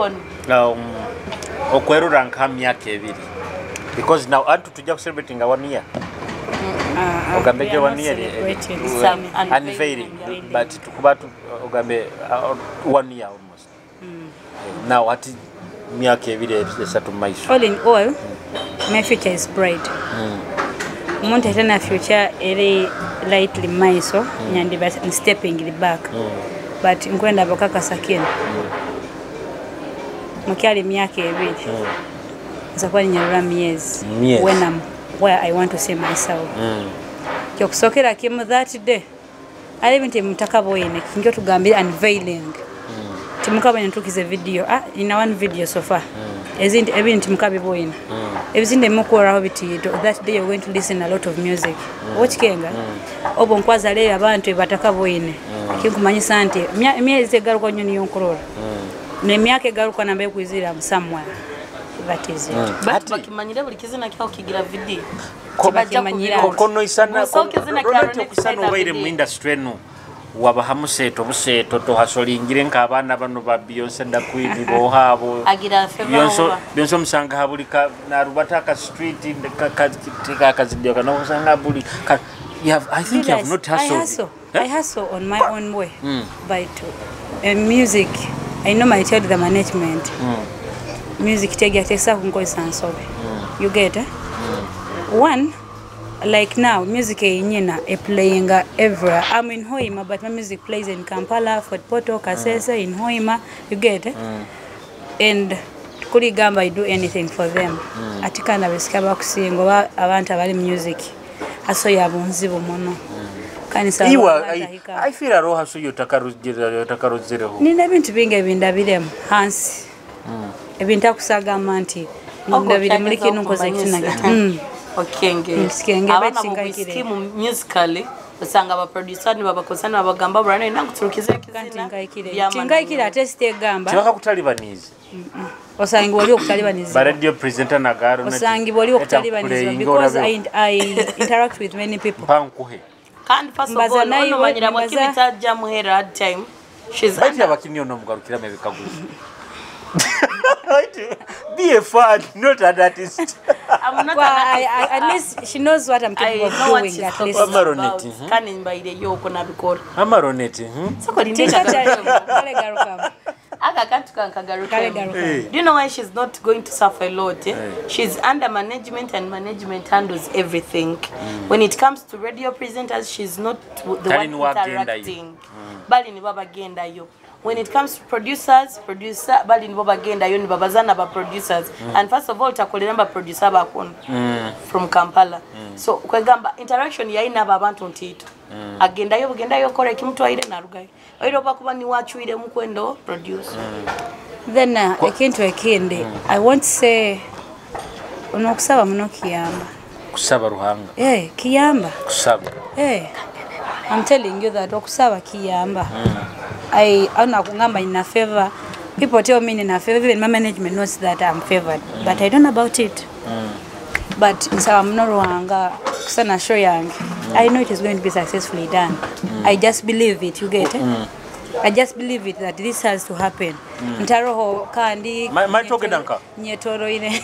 okwerura nkamyaka ebiri because now antu tujja celebrating 1 year ogambe 1 year unveiling but tukuba ogambe 1 year almost now at myaka ebiri esatu maiso all in all my future is bright umuntu etana future eri lightly maiso nyandi but stepping the back but nkwenda bakaka sakini mukyali myaka ebiri nzakuba ninyalula myezi when I'm where I want to see myself kyokusokera kimu that day ali nti mutaka boyine kinjo tugambira unveiling timukaba ntukize video ina one video so far ezindi ebinti mukabe boyine ebizinde mukoraho bitito that day you're going to listen a lot of music watch kenga obo nkwaza le abantu bataka boyine Kumanyisa nti myezi egaruka nyoni yonkorora ne myaka egaruka nambe kwizira somewhere that is it but bakimanyire buli kizina kyao kigira video kono isana kono baire mu industry no wabahamuseto buseto to hasolingire nk'abana bano ba Beyonce ndakwini bo habo agira feva Beyonce musanga habulika na rubataka street kazidio kana usanga buli I think you have not hustled. I hustle on my own way by music. I know my tell the management. Music takes up you get it? One, like now, music is playing everywhere. I'm in Hoima, but my music plays in Kampala, Fort Porto, Kasese, in Hoima. You get it? And Kuligamba, I do anything for them. Atikana besikaba kusinga abantu abali music. Aso yabunzibo mono. I feel aroha so yotakaruzire nina bintu binge bindabiremu hansi ebintu akusaga manti ndabire muri kinu nkoze kinagata okenge abana mu scheme musically usanga aba producer ni babakosana babagamba brana nakuturukize kizina tingaikire ateste gamba chaka kutalibaniza osangi wali okutalibaniza radio presenter nagaro osangi wali okutalibaniza because I interact with many people pankuhe kandi first of all no manyira mwakibita jamuhera at time she's abakini ono mugarukira mebikaguzi be a fan not an artist I'm not at least she knows what I'm capable of doing at least amaroneti kandi mbaire yoko nabikora amaroneti soko lindeka kale garuka aga katuka nkagaruka do you know why she's not going to suffer a lot she's under management and management handles everything when it comes to radio presenters she's not the one interacting bali ni baba genda yo when it comes to producer bali ni baba genda yo ni babazana ba producers and first of all takolera ba producer bakon from Kampala so kwegamba interaction yaina abantu ntito agenda yo kore kimtu aire narugayo oiro bakuba ni wachuire mukwendo produce then ekintu ekindi I want to say unokusaba muno kiyamba kusaba ruhanga kiyamba kusaba I'm telling you that okusaba kiyamba. I nakungamba in a favor. People tell me in a favor, even my management knows that I'm favored, but I don't know about it. But so I'm not wrong. I know it is going to be successfully done. I just believe it. You get it? I just believe it that this has to happen. Ntaroho kandi. My talking danka. Nyetoro ine.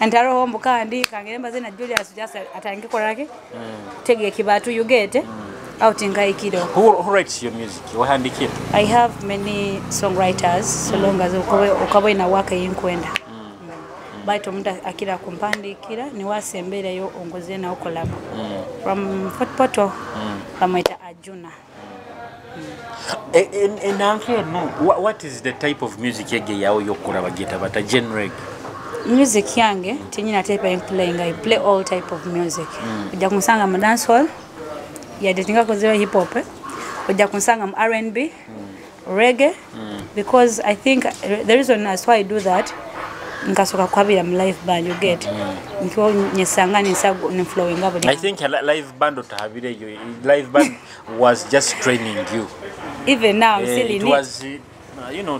Ntaroho mbukandi kangeremba zena Julius just atange korake. Tege kibatu. You get it? Out in Kaikido. Who writes your music? I have many songwriters, so long as ukawe na waka yinkwenda. But omuda akira kumpandikira ni wasembere yo ongoze na collab. From Fort Poto, Kamaita Ajuna. What is the type of music yao yokora bageta bata genre? Music yange tinyina type of playing. I play all type of music. Uja kunsanga mu dancehall. Yeah, datinga kozero hip hop. Uja kunsanga mu R&B, reggae, because I think the reason that's why I do that nkasoka kwabira mu live band. You get nko nyesanga ninsago ni flowing up. I think live band otahabire you. Live band was just training you. Even now I'm still in it. It was training.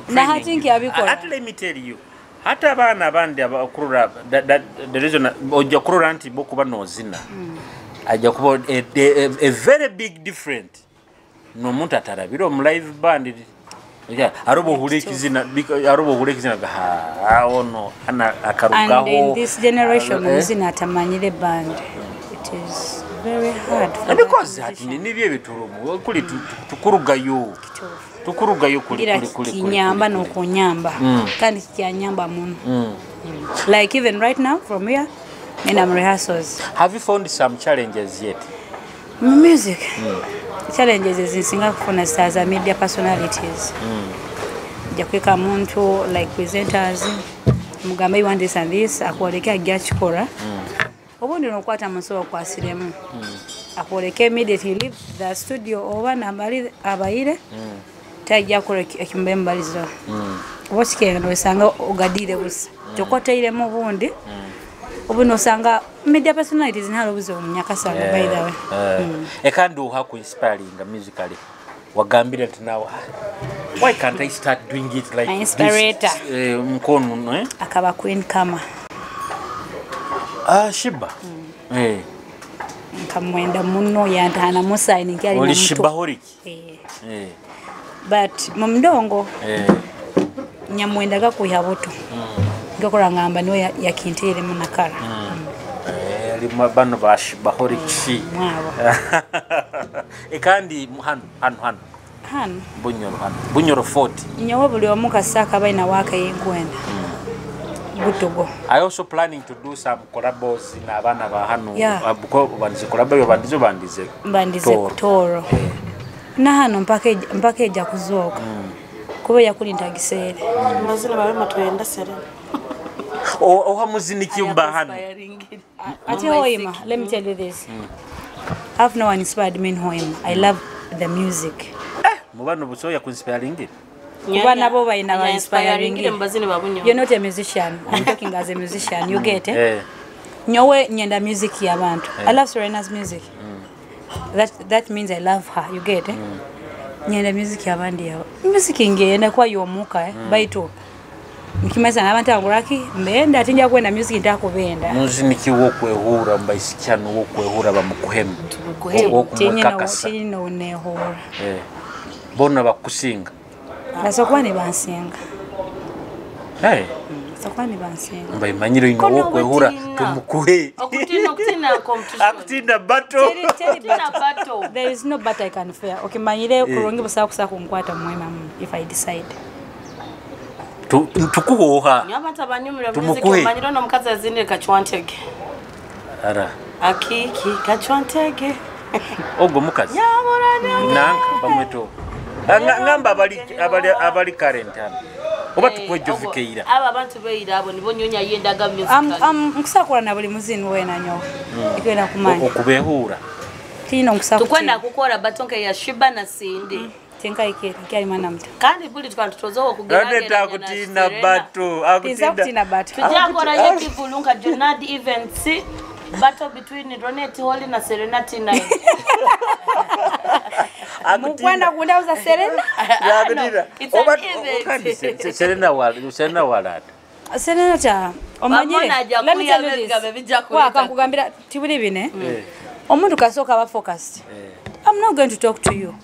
Na think yabikora. Let me tell you. Hata bana bandi abakurura that the reason ojakurura anti boku banozina. Ajakubo a very big different. No muntu atarabiro mu live band. Arobo hulekizina ono ana akarugaho. And in this generation muzina atamanyire band. It is very hard for because nibye biturumu kuli tukurugayo kuli kinyamba no kunyamba kandi kinyamba muno. Like even right now from here and I'm rehearsals. Have you found some challenges yet? Music. Challenges is in Singapore stars and media personalities. Jakweka muntu like presenters mugamba you want this and this akwoleka gyachikora. Obundi nokwata muso kwa siremu. Akwoleka immediately leave the studio over nambali abaire. Tajja kora ekimbembalizo. Bosikenge no sanga ogadire busa. Chokota ile mu bundi. Obuno sanga media personalities nhalo buzo munyakasanga by the way. Ekandu haku inspiring musically. Wagambira tunawa. Why can't I start doing it like inspirator? Mkono no akaba queen kama. Shiba. Kamwenda muno yantana musaini kyali na mtu. Shiba horiki. But mumdongo. Nyamwenda gakuya buto. Ngakora ngamba niwe yakintire munakara. Bano bashiba horiki. Ekandi Han Bunyoro 40. Nyawo buli omuka saka baina waka yenkwenda. Butogo. I also planning to do some collabos in abana ba hano abuko banzi collabo bandize toro. Na hano mpake eja kuzoka. Kuba yakulinda gisere. Mbazina bawe matwenda sere. Oha muzini kiumba hano. Ati hoima, let me tell you this. Have no one inspired me in hoima. I love the music. Mubano busoya kunspiring. Kubana bo baina inspiring. You're not a musician. I'm talking as a musician. You get it? Nyowe nyenda music ya bantu. I love Serena's music. That means I love her. You get it? Nyenda music ya bandi yao. Music ingenda kwa yomuka baito. Nikimeza nabantu anguraki mbenda atinja kwenda music ndakubenda. Muziki wokwehura mbaisikyano wokwehura bamukuhema. Tinyina unehura. Bona bakusinga. Basokwani bansinga. Basokwani bansinga. Mbayimanyiro ino wokwehura tumukuhe. Akutina battle. There is no battle I can fear. Okimanyire kurungi busa kusako nkwata mwema if I decide. Tukuhoha. Nyabata banyumira music manyiro no mukazi azinde kachwantege. Ara. Akiki kachwantege. Ogo mukazi. Nanka bamweto. Ngamba abali current hano. Oba tukwejo vikeira. Aba bantu beira abo nibo nyonya yendaga music. Nkusakura na buli muzini wena nyo. Ikwenda kumanya. Okubehura. Tino nkusakura. Tukwenda kukora batonke ya Shiba na Sindi. Tenka ikere kyali mwana mta. Kandi buli twantutozo okugerageza. Nade takutina bato. Akutina bato. Tujakora yekivulunga Jonad events. battle between Ronette Holly na Serena Tina. Mukwenda kundauza Serena? Ya bedira. It's an event. Serena walad. Serena cha omanyire. Let me tell you this. Kwa akakugambira tibuli bine. Omuntu kasoka ba focused. I'm not going to talk to you.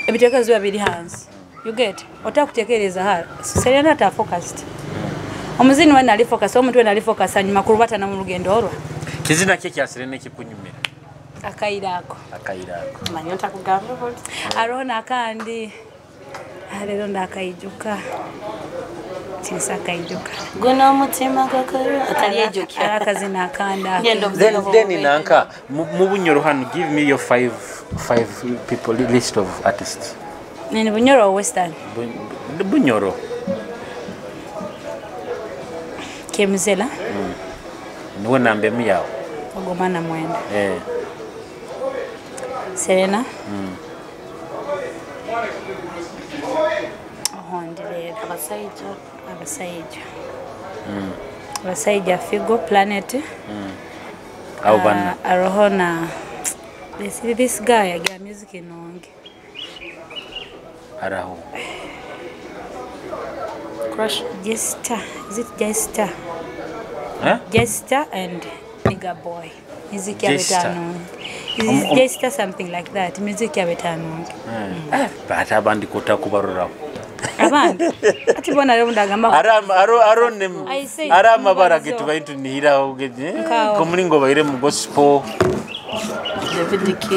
Ebitekezo bibiri hands. You get? Otakutekereza hara. Serena ta focused. Omuzini wena ali focus, omuntu wena ali focus anyuma kurubata na mu lugendo olwa. Kizina kye kya Serena kikunyumira. Akairako. Manyota kugamba bodi. Arona kandi. Alero ndakaijuka. Tinsa kaijuka. Guno omutima gakaro ataliyejukya. Akazina akanda. Then nanka mu bunyoro hano give me your five people list of artists. Nini bunyoro or western? Bunyoro. Kemzela. Niwe nambe miyao. Ogomana mwenda. Serena. Ohondire abasaija Figo Planet. Aubana. Arohona. This guy again music inonge. Araho. Crush Jester. Is it Jester? Huh? Jester and Nigga Boy. Music ya betano. Is it Jester something like that? Music ya betano. Bata bandi kota kubarura. Abandi. Ati bona leo ndagamba. Aronem. Arama baragetu baitu nihira ogeje. Komulingo baire mu gospel. David K.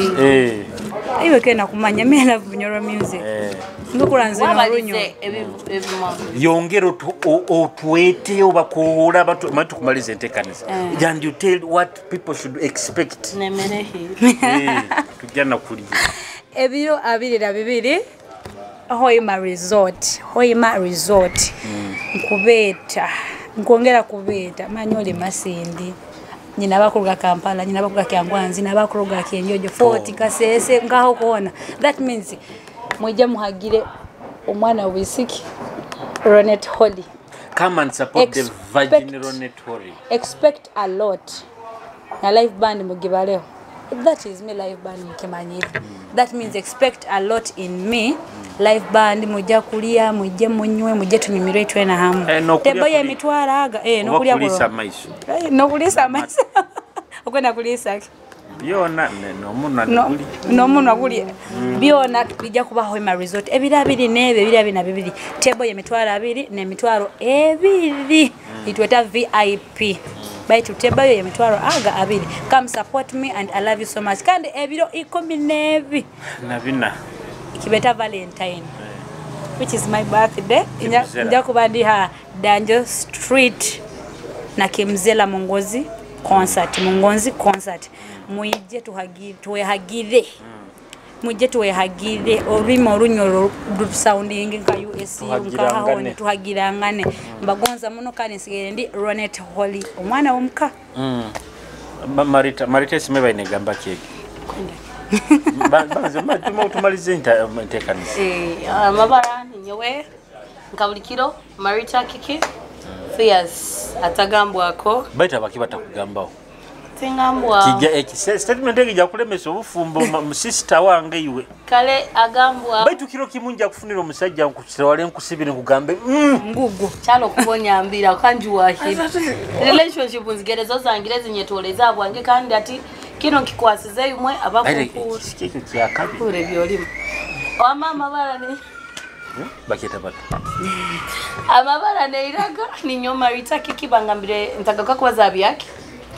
Iwe kena kumanya me love bunyoro music. Ndukuranze na runyo. Yongero otwete obakohora batu kumaliza entekanisa. And you tell what people should expect. Nemerehi. Tujana kuliye. Ebiro abirira bibiri. Hoima resort. Nkubeta. Nkongera kubeta. Manyole masindi. Nyina bakuruga Kampala, nyina bakuruga Kyangwanzi, nyina bakuruga Kyenjojo, Fort Kasese ngaho kuona. That means mujja muhagire omwana wisiki Ronette Holly. Come and support the Virgin Ronette Holly. Expect a lot. Na live band mugibaleo. That is me live band mukimanyira. That means expect a lot in me. Live band mujja kulia, mujje munywe, mujje tunyumire twena hamu. Tebo ye mitwala aga. No kulia kulisa maiso. No kulisa maiso. Okwenda kulisa. Byona no munwa naguli. Byona tukija kuba Hoima Resort. Ebira biri nebe ebira bina bibiri. Tebo ye mitwala abiri ne mitwalo ebiri. Itweta VIP. By to tebo ye mitwalo aga abiri. Come support me and I love you so much. Kandi ebiro ikomi nebi. Nabina. Kibeta Valentine, which is my birthday. Nja kubandi ha Danjo Street na Kimzela Mongozi concert. Muije tuhagire. Muje tuhagire olimo olunyoro sounding nka US nka hawone tuhagirangane. Mbagonza muno kane sigere ndi Ronette Holly omwana omuka. Marita simeba inegamba keke. Banze tumalize entekanisa. Amabara ninyewe nkabulikiro Marita Kiki Fierce atagambwako baita bakibata kugambawo tingambwa kija statement ekija kulemesa obufumbo mu sister wange iwe kale agambwa baitu kiro kimunja kufunira omusajja nkukira wale nkusibire kugambe ngugu chalo kubonya ambira kanjuwa hili relationship nzigerezo zangire zinyetoleza bwange kandi ati kino kikwasize yumwe abakukuru kiki kyakabi kure byolimu mama barani baketa bato amabara neiraga ninyo Marita Kiki bangambire ntagaka kubaza byake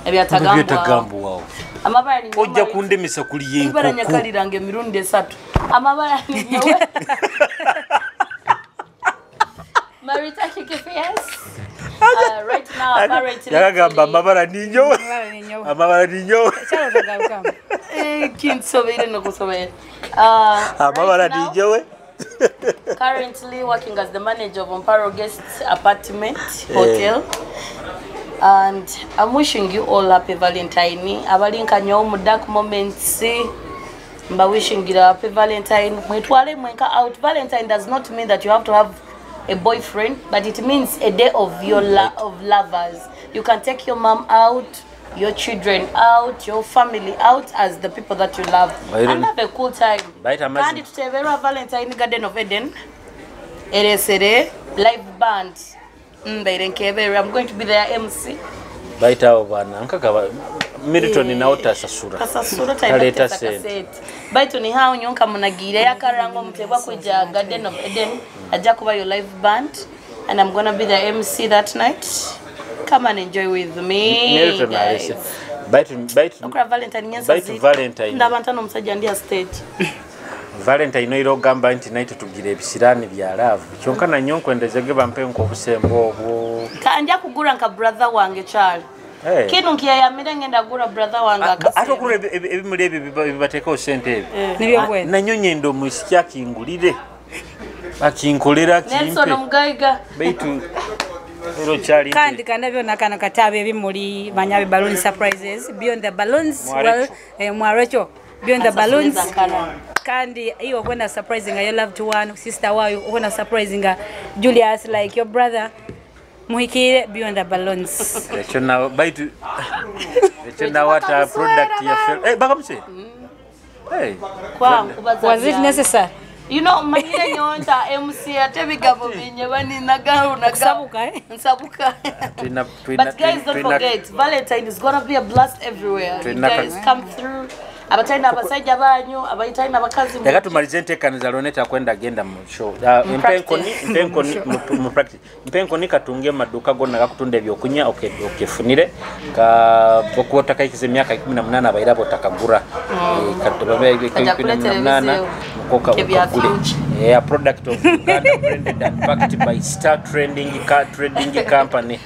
ebyatagambwa wao amabara ninyo ojja kundemisa kuli yenko ibara nyakalirange mirundi 3 amabara ninyo Marita Kiki Fierce right now apparently yagamba amabara ninyo Chalo tagaruka. Kinsobere no kusobere amabara ninyo currently working as the manager of Amparo Guest Apartment Hotel. And I'm wishing you all happy Valentine. Abalinka nyo mu dark moments. I'm wishing you a happy Valentine. Mwetwale mwenka out. Valentine does not mean that you have to have a boyfriend, but it means a day of your of lovers. You can take your mom out your children out, your family out as the people that you love. And have a cool time. And it's a very Valentine Garden of Eden. Eresere live band. I'm going to be their MC. Baita obana nkaka Milton inaota sasura. Kasasura taileta set. Baito ni hao nyonka munagire yakarango mutebwa kuja Garden of Eden aja kuba your live band and I'm going to be the MC that night. Come and enjoy with me. Milton guys. Baito Valentine. Ndabantana omusajja ndi stage. Valentine noiro gamba nti night tugire ebisirani bya love. Kyonka na nyonko endezege bampe nko busembo obwo. Kanja kugura nka brother wange Charles. Kino nkiyayamira ngenda gura brother wange akase. Atokura ebimuli ebi bibateka osente ebi. Nibyo bwene. Nanyonye ndo musikya kingulire. Akinkolera kimpe. Nelson Mugaiga. Baitu kandi byonna kano katabe ebimuli manyabe balloon surprises beyond the balloons mwarecho beyond the balloons kandi iyo kwenda surprising your loved one sister wayo kwenda surprising Julius like your brother muhikire beyond the balloons echo now baitu echo now what a product ya film bakamse was it necessary? You know, Maria Nyonta MC atebigabo binye bani nagaru nsabuka nsabuka. But guys, don't forget, Valentine is gonna be a blast everywhere. You guys come through. Abataina abasajja banyu, abayitaina abakazi. Yaka tumalize ntekaniza Loneta kwenda genda mu show. Mpenkoni mu practice. Mpenkoni katunge maduka gonna gakutunda ebyokunya okefunire ka bokuota kaikize myaka 18 abayirabo takagura. Katobabe 18 mukoka ukagule. A product of Uganda branded and backed by Star Trading Company.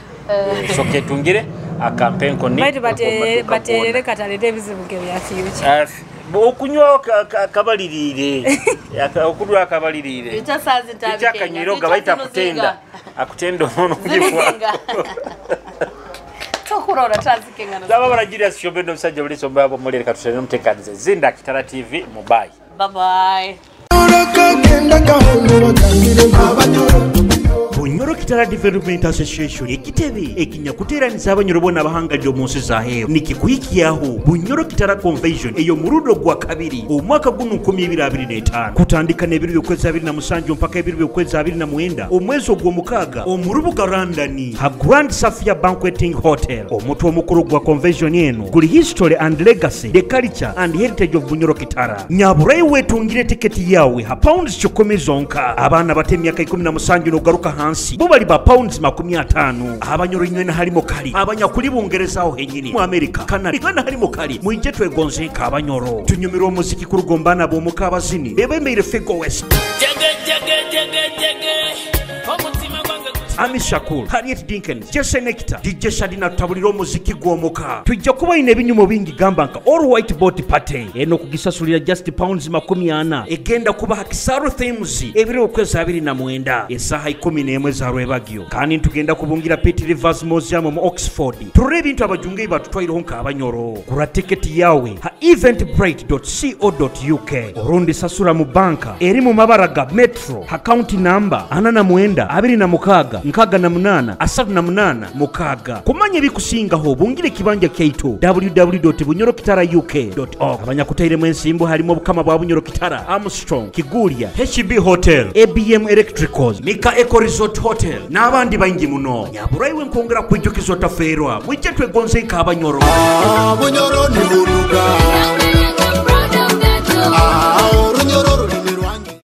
So ketungire akampenko ni baterere katalete ebizibuke bya future okunywa kabalirire okudwa kabalirire itasazi tabike itakanyiro gabaita akutenda ono kujifwa tokurora tazikengana zaba baragira shobendo msajja buliso babo molere katusene mutekanize zinda Kitara TV mubai bye bye Bunyoro Kitara Development Association ekitebe ekinya kuteranisa abanyoro bona abahangalira mu nsi zaheewo nikikuhikiyaho Bunyoro Kitara Convention eyo murudo gwa kabiri omwaka guno 2025 kutandika n'ebiro by'okwezi 27 mpaka ebiro by'okwezi 29 omwezi ogw'omukaaga omurubuga London ha Grand Safia Banqueting Hotel omutwe omukulu gwa convention eno guli history and legacy the culture and heritage of Bunyoro Kitara nyaburayi wetungire tiketi yawe ha pounds 10 zonka abana bate emyaka 17 n'ogaruka hansi bo bali ba pounds 50 abanyoro nyene harimo kali abanyakuli bungerezaho henyini mu America Canada ngana harimo kali mu injetwe gonze ka abanyoro tunyumira umuziki ku rugombana bo mukabazini bebemere Fego West Ami Shakur, Harriet Dinkins, Jesse Nectar, DJ Shadina tabuliro umuziki gwomoka. Tujja kuba ine binyumo bingi gamba nka all white boat party. Eno kugisasulira just pounds 40 egenda kuba hakisaro themes ebiro okwezi 29 esaha 11 za Rwebagio. Kandi tugenda kubungira Petty Rivers Museum mu Oxford. Turebe bintu abajunge batutwairo nka abanyoro. Kura ticket yawe ha eventbrite.co.uk. Orundi sasura mu banka eri mu mabaraga Metro account number 8926 nkaga na munana asatu na munana mukaga kumanya bikusingaho bungire kibanja kyaito www.bunyorokitaruk.org abanyakutaire mwensimbo harimo bukama bwa Bunyoro Kitara Armstrong Kigulia HB Hotel ABM Electricals Mika Eco Resort Hotel n'abandi bangi muno nyaburayiwe nkongera kwijokizo taferwa mwijjetwe gonze nka abanyoro Bunyoro ni buruga